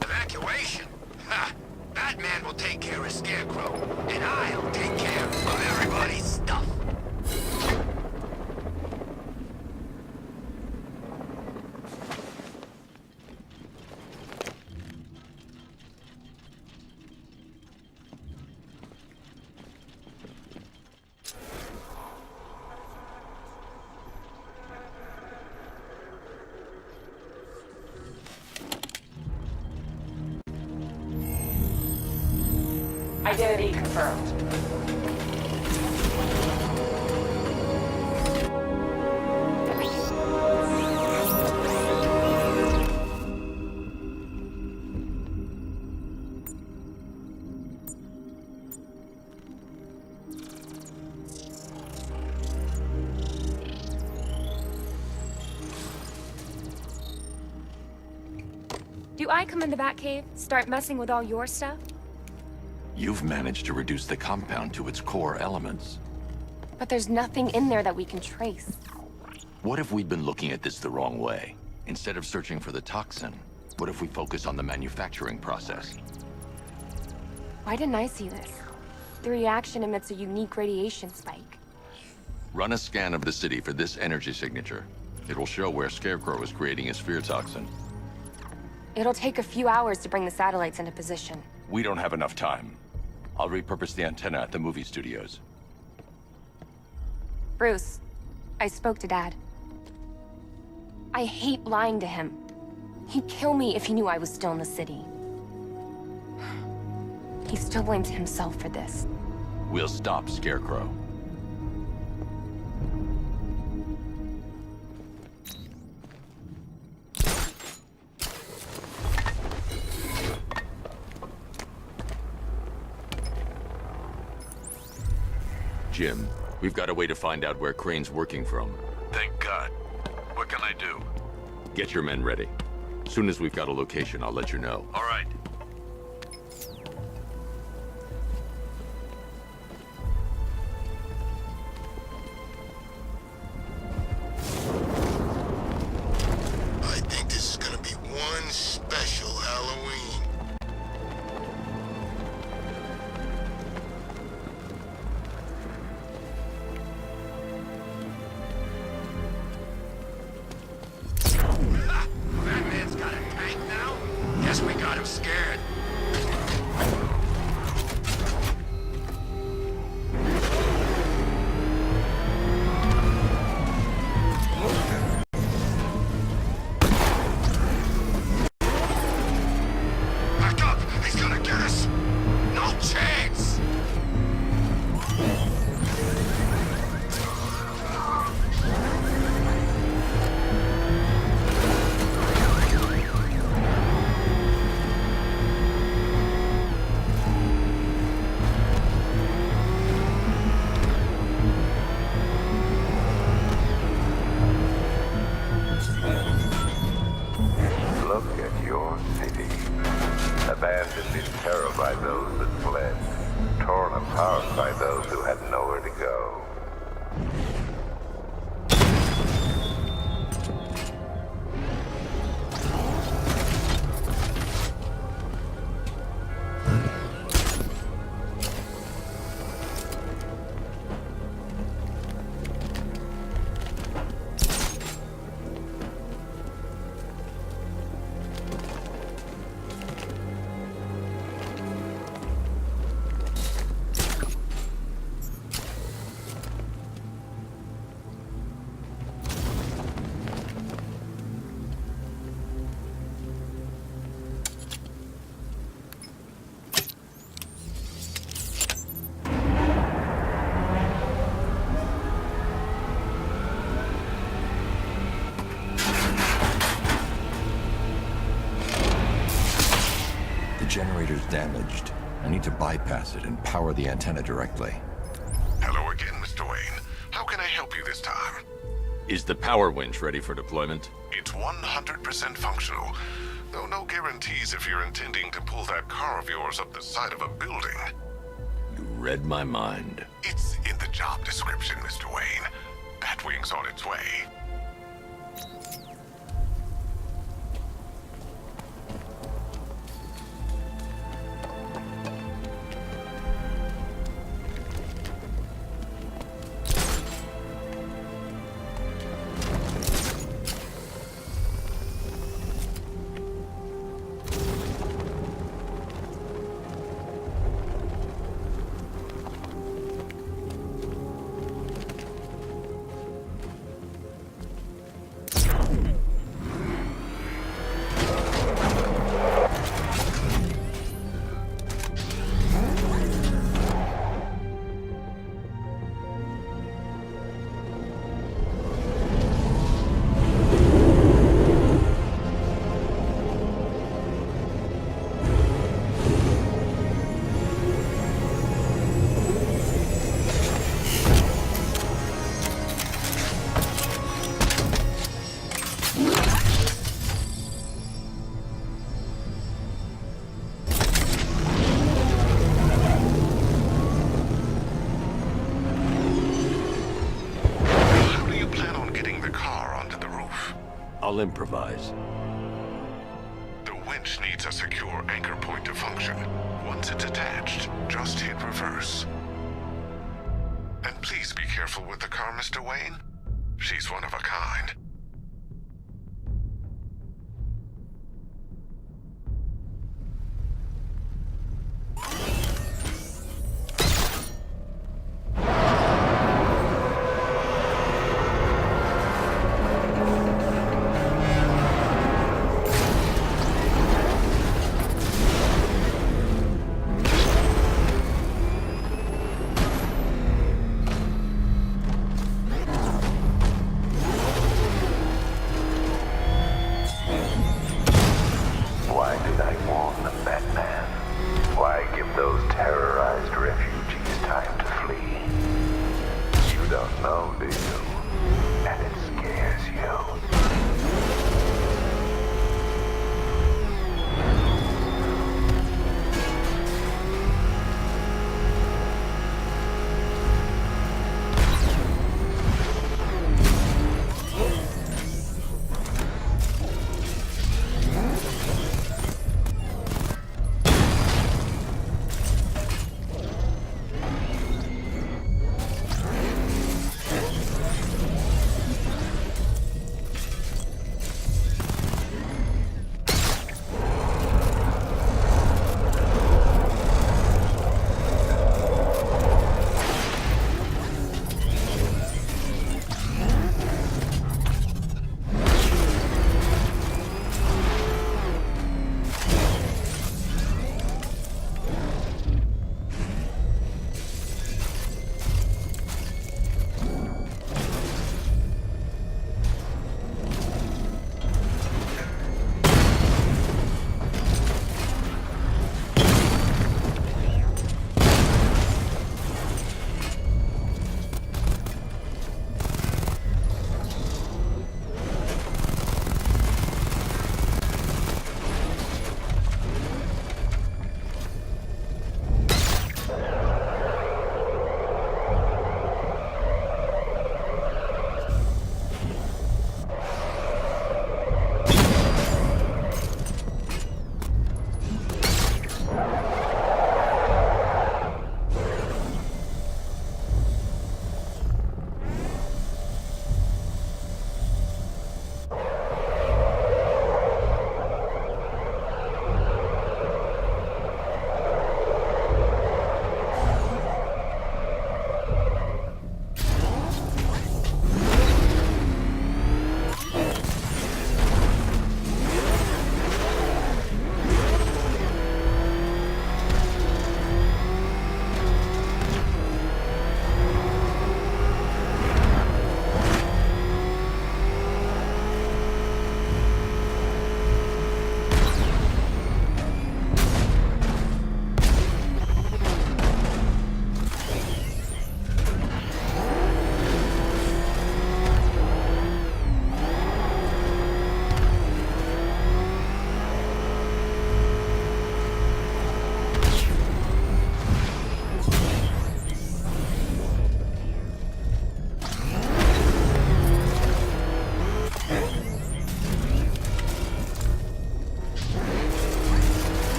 Evacuation? Ha! Batman will take care of Scarecrow, and I'll take care of everybody's stuff. Identity confirmed. Do I come in the Batcave, start messing with all your stuff? You've managed to reduce the compound to its core elements. But there's nothing in there that we can trace. What if we'd been looking at this the wrong way? Instead of searching for the toxin, what if we focus on the manufacturing process? Why didn't I see this? The reaction emits a unique radiation spike. Run a scan of the city for this energy signature. It will show where Scarecrow is creating his fear toxin. It'll take a few hours to bring the satellites into position. We don't have enough time. I'll repurpose the antenna at the movie studios. Bruce, I spoke to Dad. I hate lying to him. He'd kill me if he knew I was still in the city. He still blames himself for this. We'll stop Scarecrow. Jim, we've got a way to find out where Crane's working from. Thank God. What can I do? Get your men ready. As soon as we've got a location, I'll let you know. All right. I think this is gonna be one special Halloween. Ha! Batman's got a tank now? Guess we got him scared. Back up! He's gonna get us! No chance! Look at your city. Abandoned in terror by those that fled. Torn apart by those who had nowhere to go. I need to bypass it and power the antenna directly. Hello again, Mr. Wayne. How can I help you this time? Is the power winch ready for deployment? It's 100% functional, though no guarantees if you're intending to pull that car of yours up the side of a building. You read my mind. It's in the job description, Mr. Wayne. Batwing's on its way. I'll improvise. The winch needs a secure anchor point to function. Once it's attached, just hit reverse. And please be careful with the car, Mr. Wayne. She's one of a kind.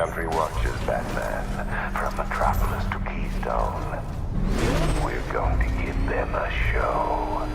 country watches, Batman. From Metropolis to Keystone. We're going to give them a show.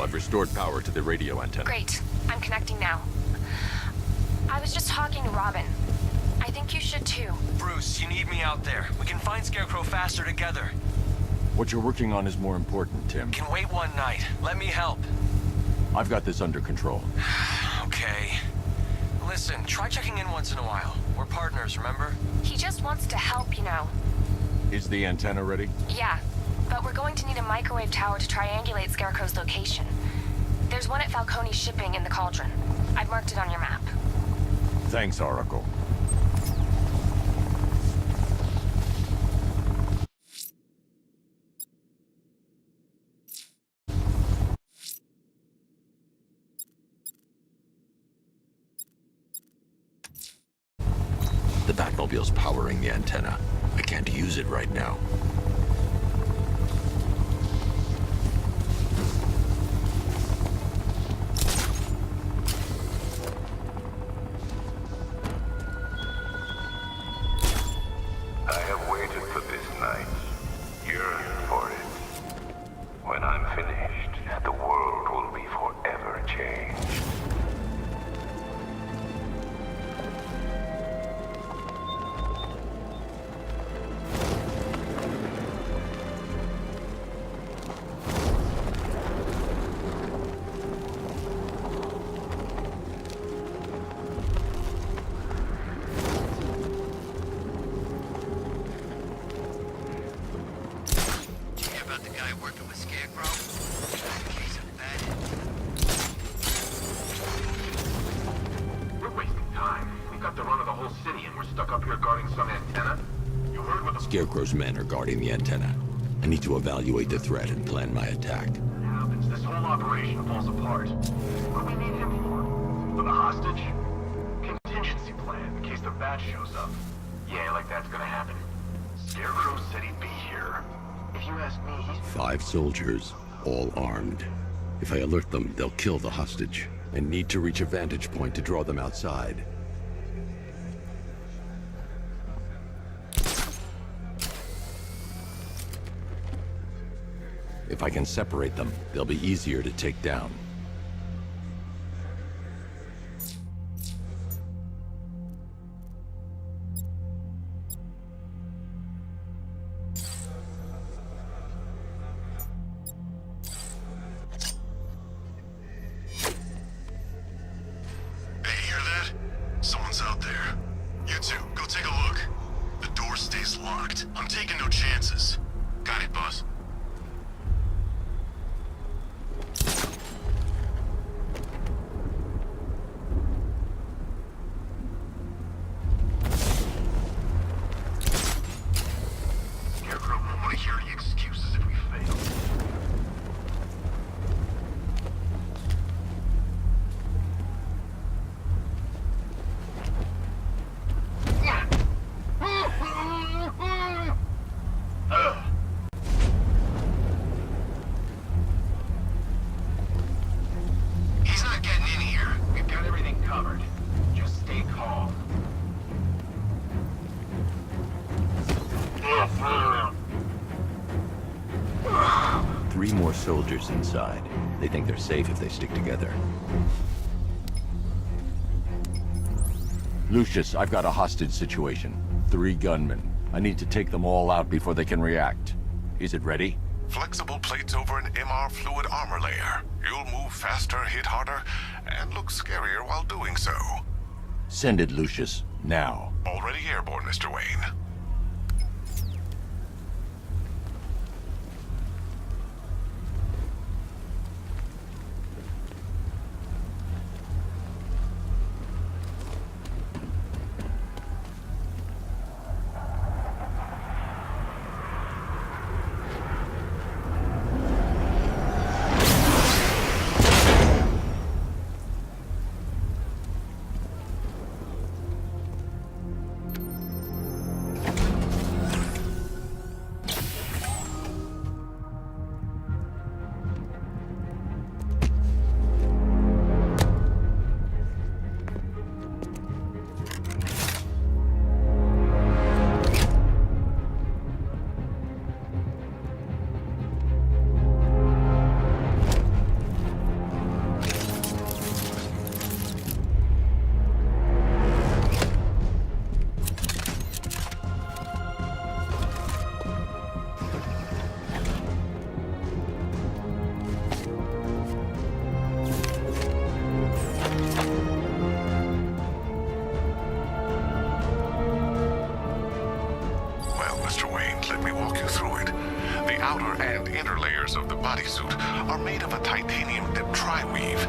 I've restored power to the radio antenna. Great. I'm connecting now. I was just talking to Robin. I think you should too. Bruce, you need me out there. We can find Scarecrow faster together. What you're working on is more important, Tim. Can wait one night. Let me help. I've got this under control. Okay. Listen, try checking in once in a while. We're partners, remember? He just wants to help, you know. Is the antenna ready? Yeah, but we're going to need a microwave tower to triangulate Scarecrow's location. There's one at Falcone's shipping in the Cauldron. I've marked it on your map. Thanks, Oracle. The Batmobile's powering the antenna. I can't use it right now. I have waited for this night, yearned for it. When I'm finished, the world will be forever changed. Scarecrow's men are guarding the antenna. I need to evaluate the threat and plan my attack. Happens. This whole operation falls apart. What do we need him for? For the hostage? Contingency plan in case the bat shows up. Yeah, like that's gonna happen. Scarecrow said he'd be here. If you ask me, he's... 5 soldiers, all armed. If I alert them, they'll kill the hostage. I need to reach a vantage point to draw them outside. If I can separate them, they'll be easier to take down. Someone's out there. You two, go take a look. The door stays locked. I'm taking no chances. Got it, boss. Scarecrow won't want to hear any excuses if we fail. He's not getting in here. We've got everything covered. Just stay calm. 3 more soldiers inside. They think they're safe if they stick together. Lucius, I've got a hostage situation. 3 gunmen. I need to take them all out before they can react. Is it ready? Flexible plates over an MR fluid armor layer. You'll move faster, hit harder, and look scarier while doing so. Send it, Lucius. Now. Already airborne, Mr. Wayne. outer and inner layers of the bodysuit are made of a titanium dip tri-weave.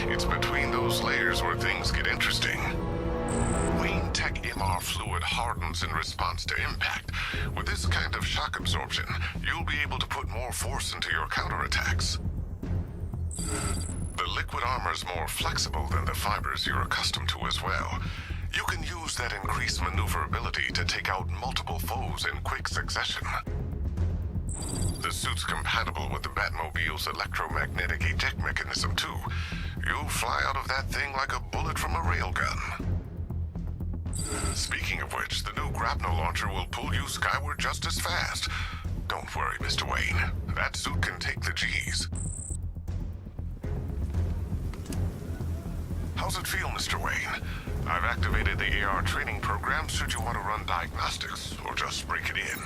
It's between those layers where things get interesting. Wayne Tech MR fluid hardens in response to impact. With this kind of shock absorption, you'll be able to put more force into your counterattacks. The liquid armor's more flexible than the fibers you're accustomed to as well. You can use that increased maneuverability to take out multiple foes in quick succession. The suit's compatible with the Batmobile's electromagnetic eject mechanism, too. You'll fly out of that thing like a bullet from a railgun. Speaking of which, the new grapnel launcher will pull you skyward just as fast. Don't worry, Mr. Wayne. That suit can take the G's. How's it feel, Mr. Wayne? I've activated the AR training program should you want to run diagnostics, or just break it in.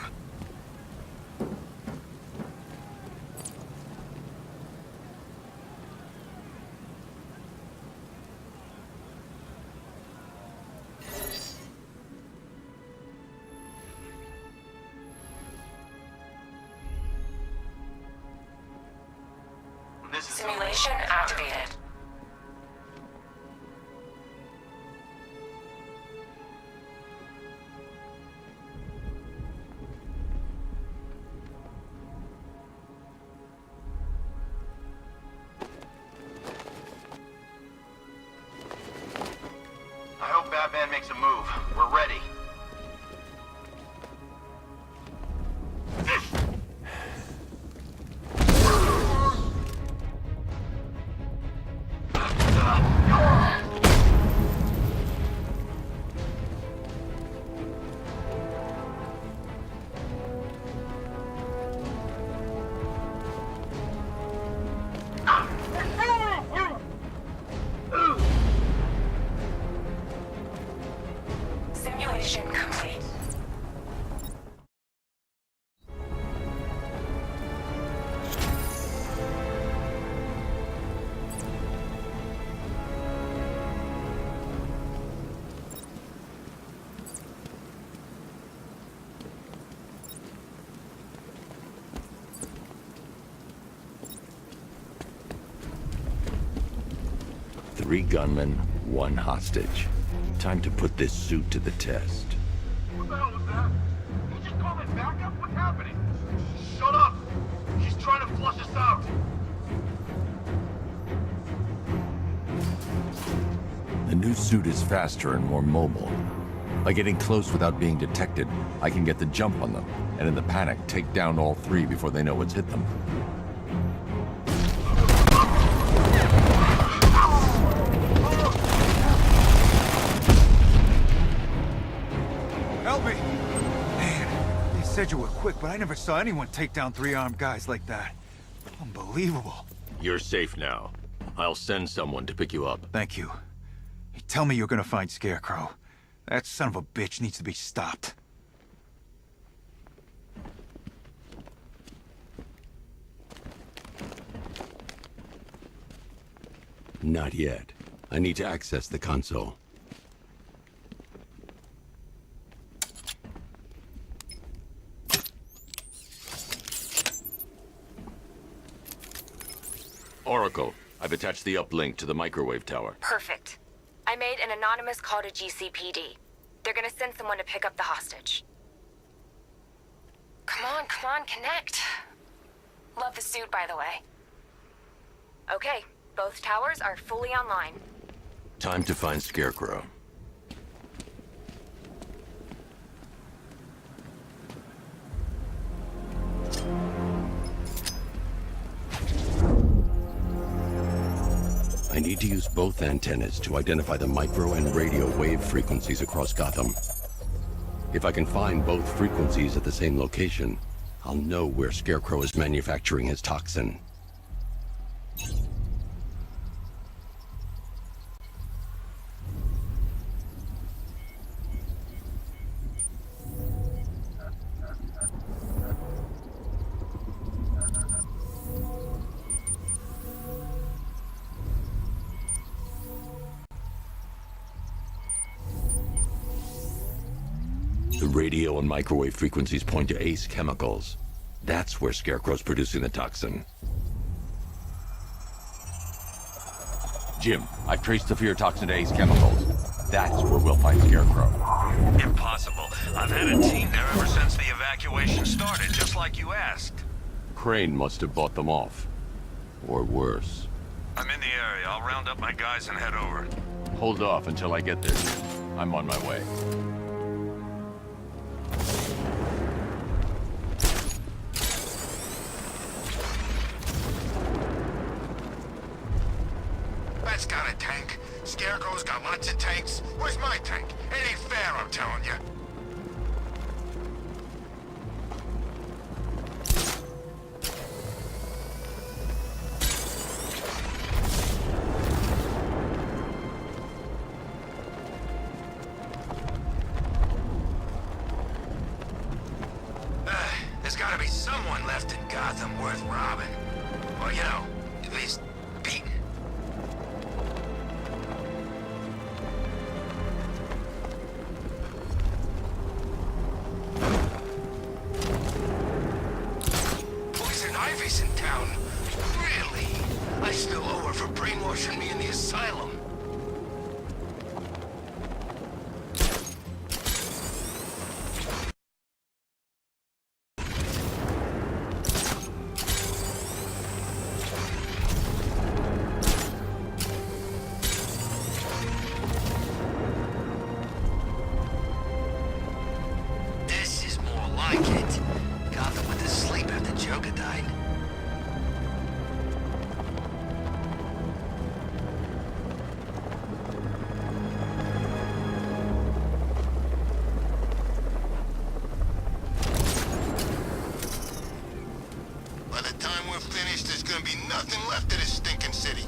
Simulation activated. that van makes a move, we're ready. Simulation complete. Three gunmen, one hostage. Time to put this suit to the test. What the hell was that? You just called it backup? What's happening? Shut up! She's trying to flush us out! The new suit is faster and more mobile. By getting close without being detected, I can get the jump on them, and in the panic, take down all three before they know what's hit them. Help me! Man, they said you were quick, but I never saw anyone take down three armed guys like that. Unbelievable. You're safe now. I'll send someone to pick you up. Thank you. Hey, tell me you're gonna find Scarecrow. That son of a bitch needs to be stopped. Not yet. I need to access the console. Oracle, I've attached the uplink to the microwave tower. Perfect. I made an anonymous call to GCPD. They're gonna send someone to pick up the hostage. Come on, connect. Love the suit, by the way. Okay, both towers are fully online. Time to find Scarecrow. I need to use both antennas to identify the micro and radio wave frequencies across Gotham. If I can find both frequencies at the same location, I'll know where Scarecrow is manufacturing his toxin. The radio and microwave frequencies point to Ace Chemicals. That's where Scarecrow's producing the toxin. Jim, I've traced the fear toxin to Ace Chemicals. That's where we'll find Scarecrow. Impossible. I've had a team there ever since the evacuation started, just like you asked. Crane must have bought them off. Or worse. I'm in the area. I'll round up my guys and head over. Hold off until I get there. I'm on my way. That's got a tank. Scarecrow's got lots of tanks. Where's my tank? It ain't fair, I'm telling you. There's gotta be someone left in Gotham worth robbing. Well, you know, at least beating. Poison Ivy's in town. Really? I still owe her for brainwashing me in the asylum. gonna be nothing left of this stinking city.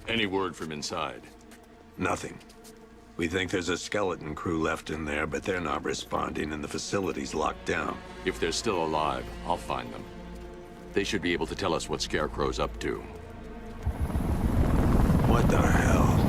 Any word from inside? Nothing. We think there's a skeleton crew left in there, but they're not responding and the facility's locked down. If they're still alive, I'll find them. They should be able to tell us what Scarecrow's up to. What the hell?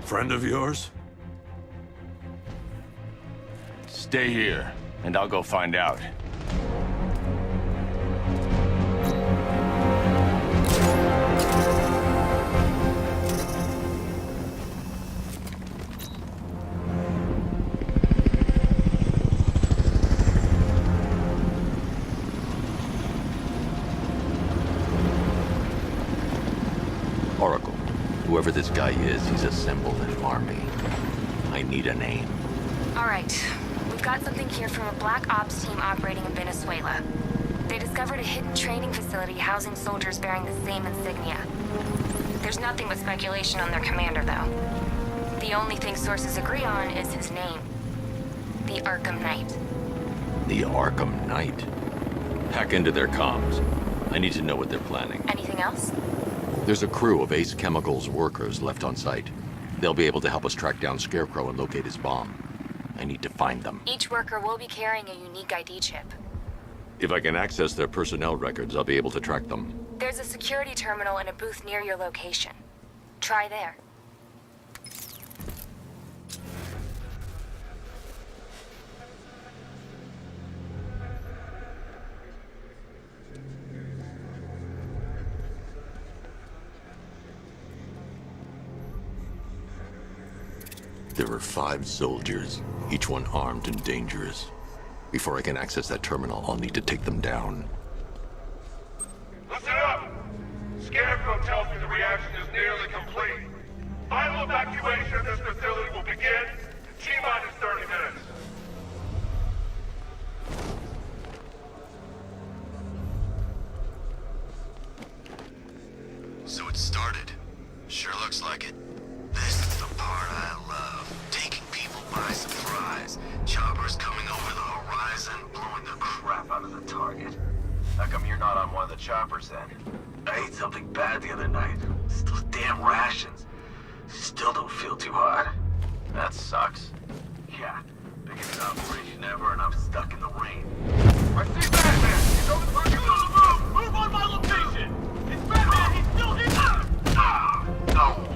Friend of yours? Stay here, and I'll go find out. Oracle. Whoever this guy is, he's assembled an army. I need a name. All right. We've got something here from a Black Ops team operating in Venezuela. They discovered a hidden training facility housing soldiers bearing the same insignia. There's nothing but speculation on their commander, though. The only thing sources agree on is his name. The Arkham Knight. The Arkham Knight? Hack into their comms. I need to know what they're planning. Anything else? There's a crew of Ace Chemicals workers left on site. They'll be able to help us track down Scarecrow and locate his bomb. I need to find them. Each worker will be carrying a unique ID chip. If I can access their personnel records, I'll be able to track them. There's a security terminal in a booth near your location. Try there. There are 5 soldiers, each one armed and dangerous. Before I can access that terminal, I'll need to take them down. Listen up! Scarecrow tells me the reaction is nearly complete. Final evacuation of this facility will begin in T-minus 30 minutes. So it started. Sure looks like it. This is the part I love. Taking people by surprise. Choppers coming over the horizon, blowing the crap out of the target. How come you're not on one of the choppers then? I ate something bad the other night. It's those damn rations. Still don't feel too hot. That sucks. Yeah, biggest operation ever, and I'm stuck in the rain. I see Batman! He's on the move! Move on my location! It's Batman! He's still here! No!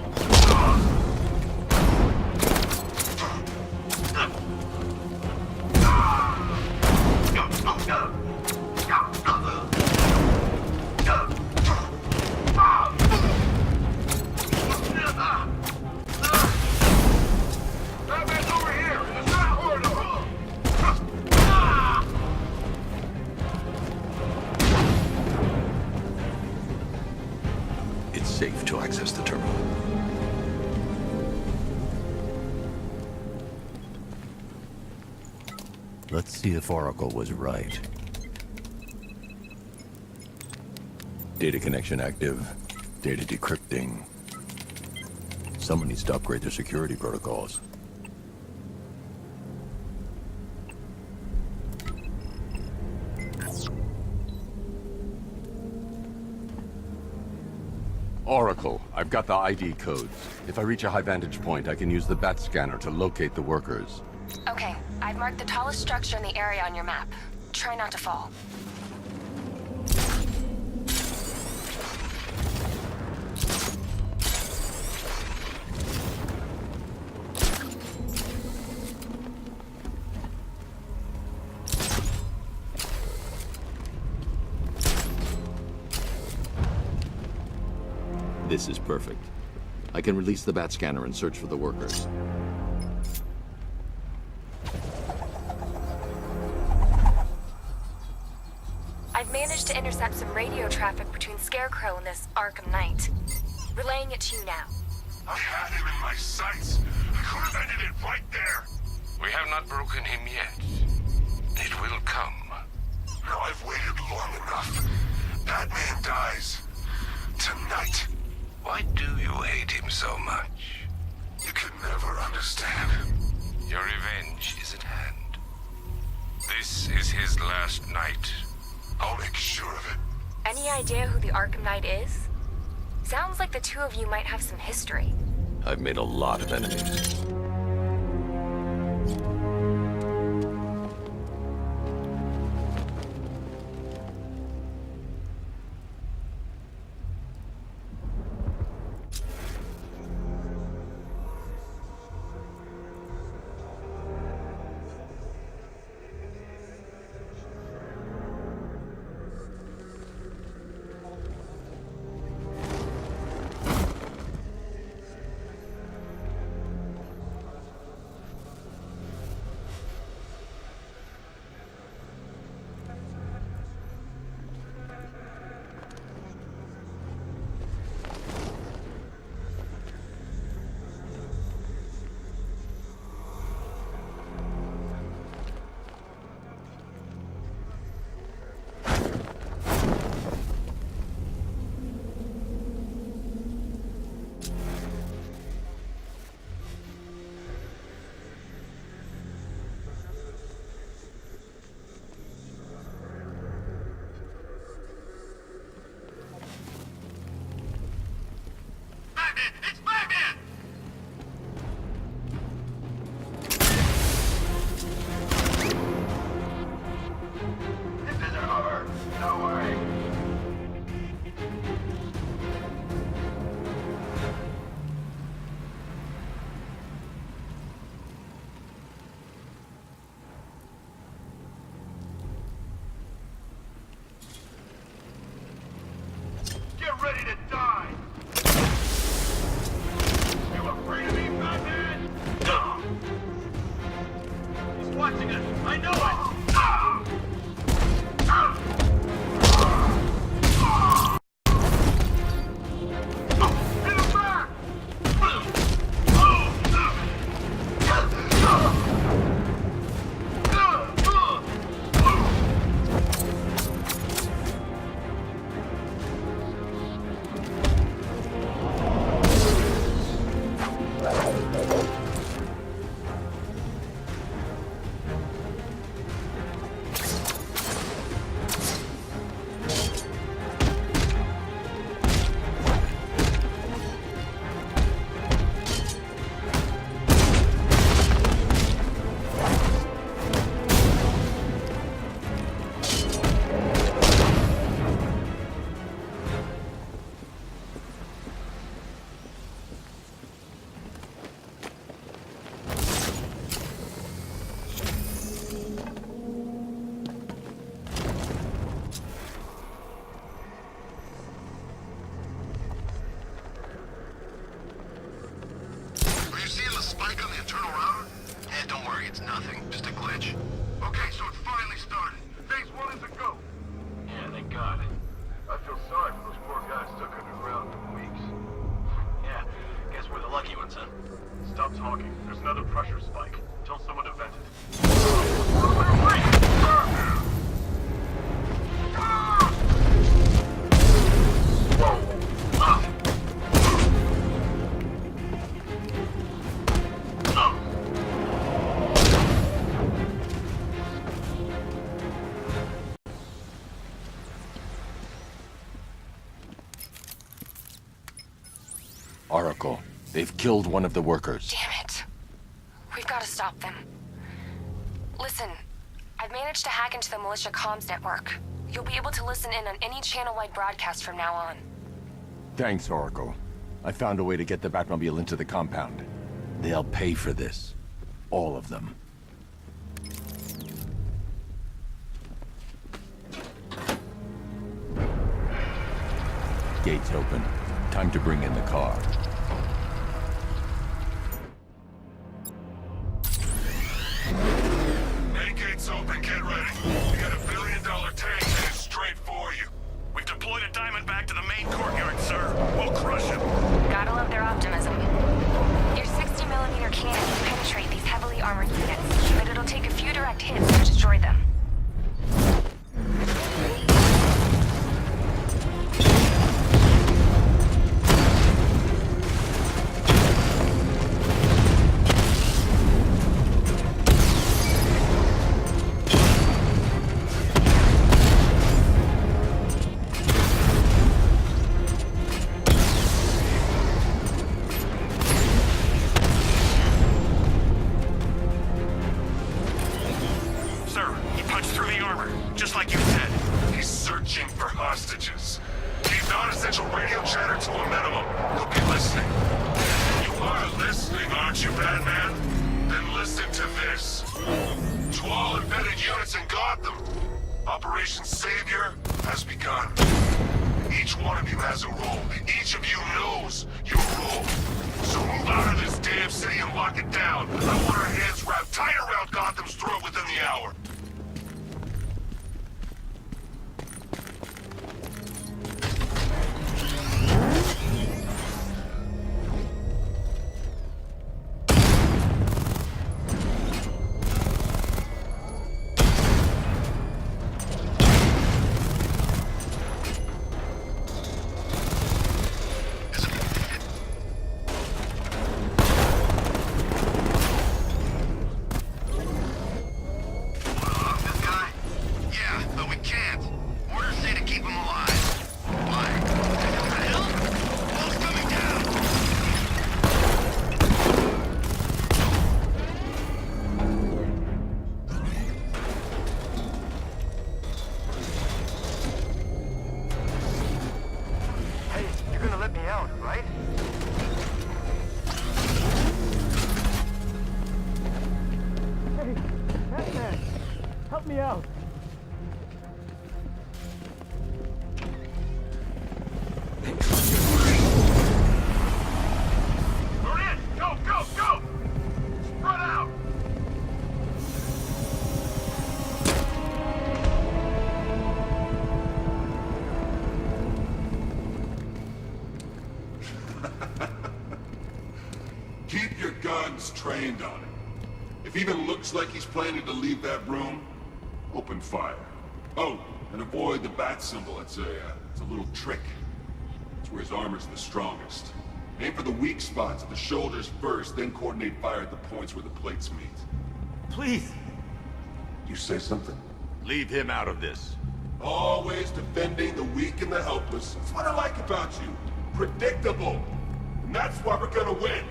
Batman's over here! In the south corridor! It's safe to access the terminal. Let's see if Oracle was right. Data connection active. Data decrypting. Someone needs to upgrade their security protocols. Oracle, I've got the ID codes. If I reach a high vantage point, I can use the bat scanner to locate the workers. Okay, I've marked the tallest structure in the area on your map. Try not to fall. This is perfect. I can release the bat scanner and search for the workers. I've managed to intercept some radio traffic between Scarecrow and this Arkham Knight. Relaying it to you now. I had him in my sights. I could have ended it right there. We have not broken him yet. It will come. Now I've waited long enough. Batman dies. Tonight. Why do you hate him so much? You can never understand. Your revenge is at hand. This is his last night. I'll make sure of it. Any idea who the Arkham Knight is? Sounds like the two of you might have some history. I've made a lot of enemies. Get ready to die! You afraid of me, Batman? He's watching us. I know it! Hit him back! Oracle. They've killed one of the workers. Damn it. We've got to stop them. Listen, I've managed to hack into the militia comms network. You'll be able to listen in on any channel-wide broadcast from now on. Thanks, Oracle. I found a way to get the Batmobile into the compound. They'll pay for this. All of them. Gates open. Time to bring in the car. Main gate's open, get ready. We got $1 billion tank headed straight for you. We've deployed a Diamondback to the main courtyard, sir. We'll crush him. Gotta love their optimism. Your 60mm cannon can penetrate these heavily armored units, but it'll take a few direct hits to destroy them. Operation Savior has begun. Each one of you has a role. Each of you knows your role. So move out of this damn city and lock it down. I want our hands wrapped tight around Gotham's throat within the hour. Keep your guns trained on him. If he even looks like he's planning to leave that room, open fire. Oh, and avoid the bat symbol. It's a little trick. It's where his armor's the strongest. Aim for the weak spots at the shoulders first, then coordinate fire at the points where the plates meet. Please! You say something? Leave him out of this. Always defending the weak and the helpless. That's what I like about you. Predictable. And that's why we're gonna win.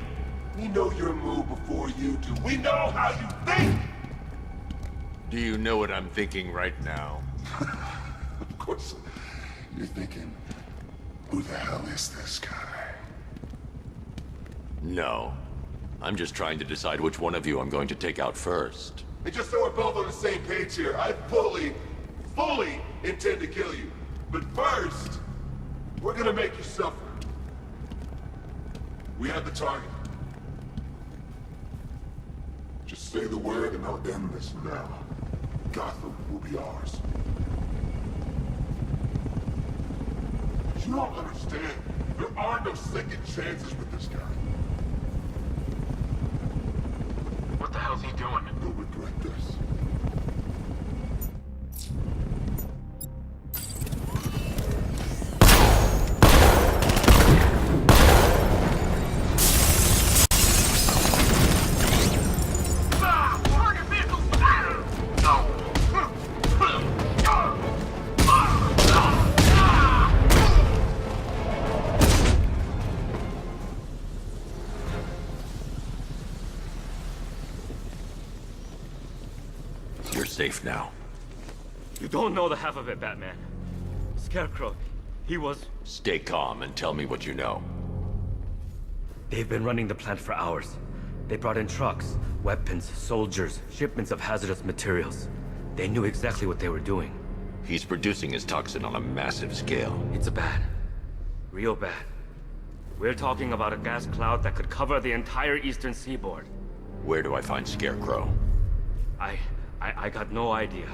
We know your move before you do. We know how you think! Do you know what I'm thinking right now? Of course. You're thinking, who the hell is this guy? No. I'm just trying to decide which one of you I'm going to take out first. And just so we're both on the same page here, I fully intend to kill you. But first, we're gonna make you suffer. We have the target. Just say the word and I'll end this now. Gotham will be ours. You don't understand. There are no second chances with this guy. What the hell's he doing? You'll regret this. safe now. You don't know the half of it, Batman. Scarecrow, he was... Stay calm and tell me what you know. They've been running the plant for hours. They brought in trucks, weapons, soldiers, shipments of hazardous materials. They knew exactly what they were doing. He's producing his toxin on a massive scale. It's bad. Real bad. We're talking about a gas cloud that could cover the entire eastern seaboard. Where do I find Scarecrow? I got no idea.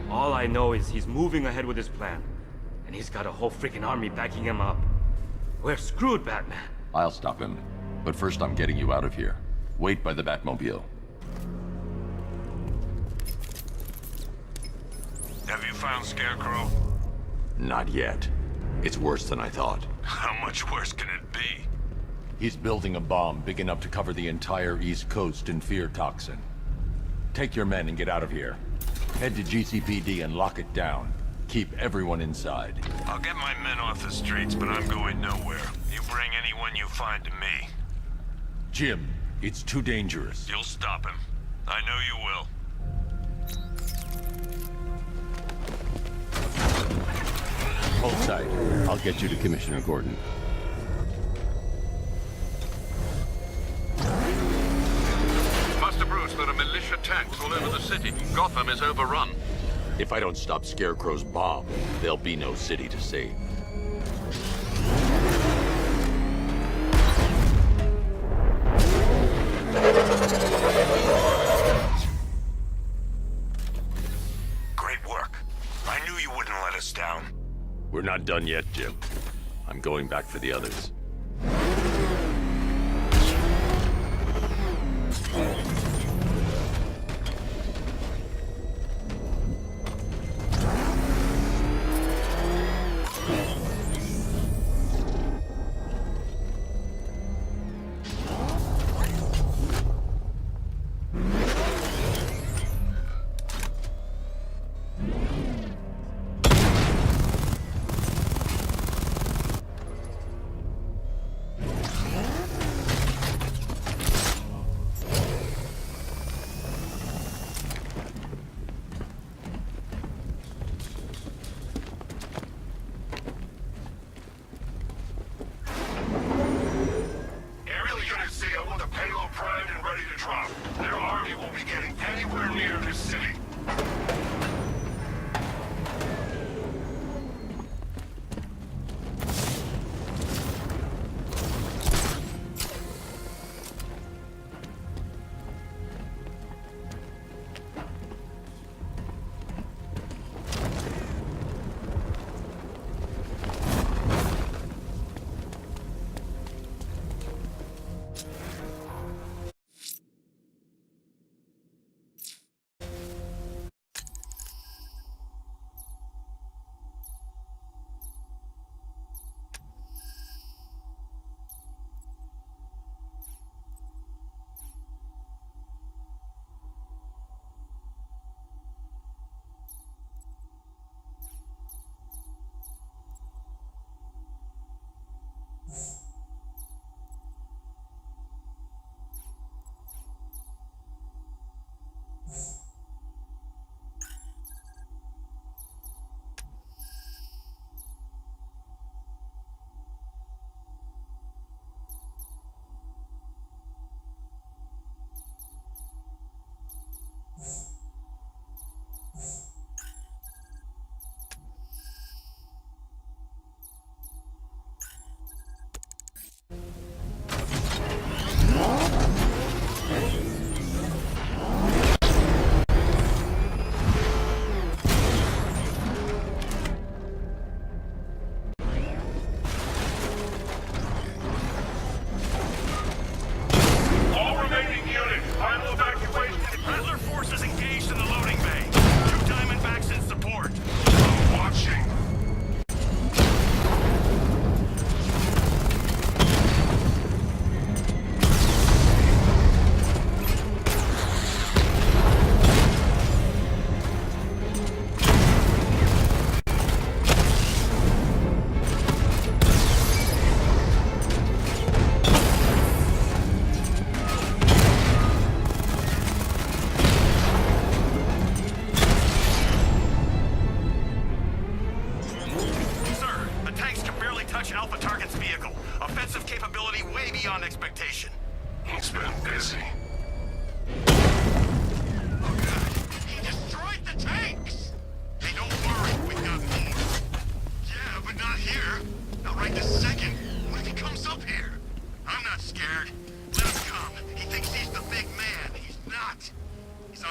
All I know is he's moving ahead with his plan. And he's got a whole freaking army backing him up. We're screwed, Batman. I'll stop him. But first I'm getting you out of here. Wait by the Batmobile. Have you found Scarecrow? Not yet. It's worse than I thought. How much worse can it be? He's building a bomb big enough to cover the entire East Coast in fear toxin. Take your men and get out of here. Head to GCPD and lock it down. Keep everyone inside. I'll get my men off the streets, but I'm going nowhere. You bring anyone you find to me. Jim, it's too dangerous. You'll stop him. I know you will. Hold tight. I'll get you to Commissioner Gordon. Master Bruce, there are militia tanks all over the city. Gotham is overrun. If I don't stop Scarecrow's bomb, there'll be no city to save. Great work. I knew you wouldn't let us down. We're not done yet, Jim. I'm going back for the others.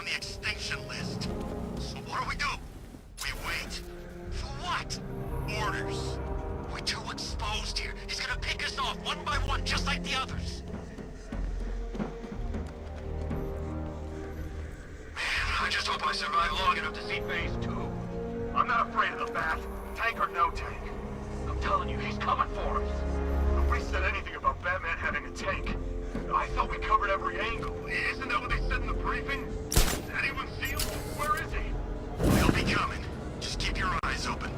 on the extinction list. So what do? We wait. For what? Orders. We're too exposed here. He's gonna pick us off one by one, just like the others. Man, I just hope I survive long enough to see phase 2. I'm not afraid of the bat, tank or no tank. I'm telling you, he's coming for us. Nobody said anything about Batman having a tank. I thought we covered every angle. Isn't that what they said in the briefing? Did anyone see him? Where is he? He'll be coming. Just keep your eyes open.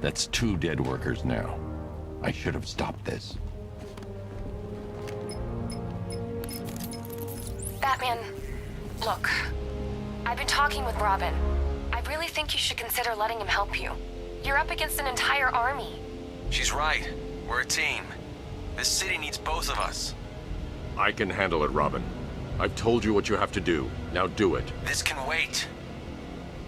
That's 2 dead workers now. I should have stopped this. Batman, look. I've been talking with Robin. I really think you should consider letting him help you. You're up against an entire army. She's right. We're a team. This city needs both of us. I can handle it, Robin. I've told you what you have to do. Now do it. This can wait.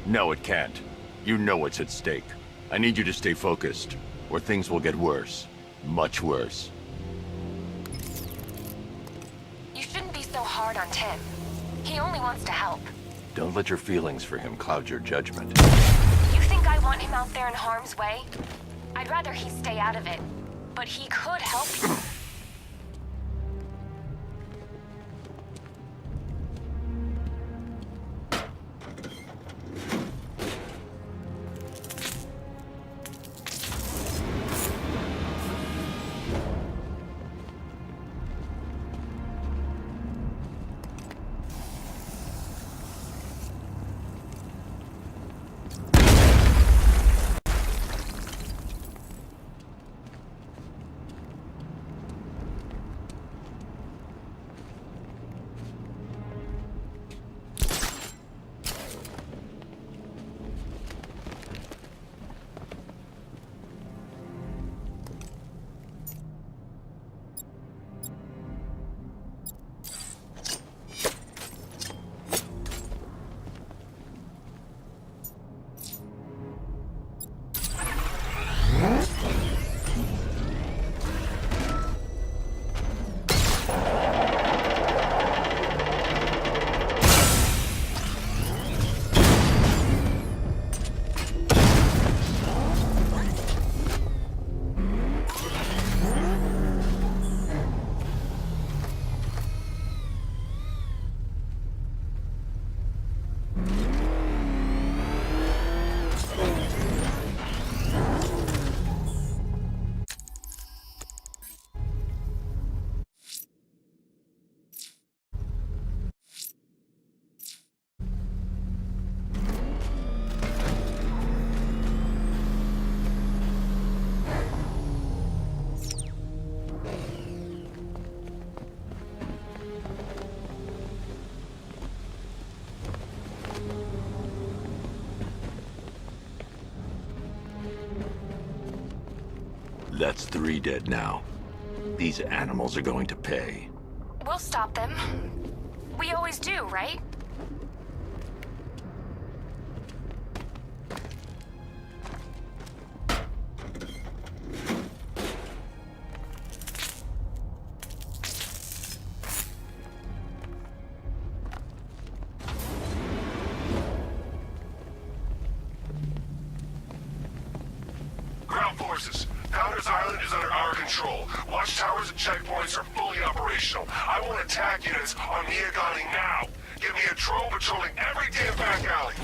No, it can't. You know what's at stake. I need you to stay focused, or things will get worse. Much worse. You shouldn't be so hard on Tim. He only wants to help. Don't let your feelings for him cloud your judgment. You think I want him out there in harm's way? I'd rather he stay out of it. But he could help you. That's 3 dead now. These animals are going to pay. We'll stop them. We always do, right? Ground forces, Founders Island is under our control. Watchtowers and checkpoints are fully operational. I want attack units on Miagani now. Give me a drone patrolling every damn back alley.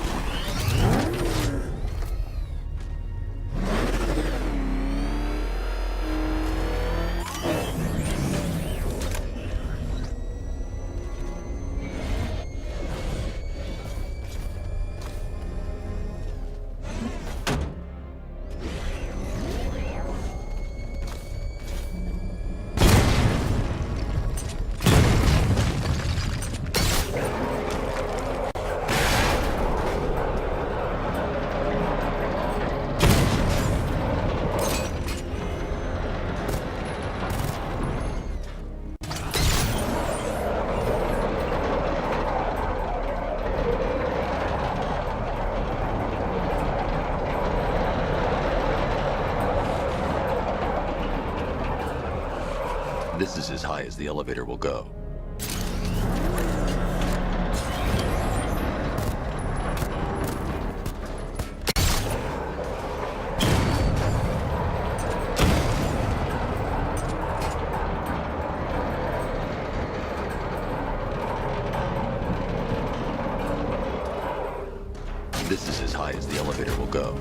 This is as high as the elevator will go. This is as high as the elevator will go.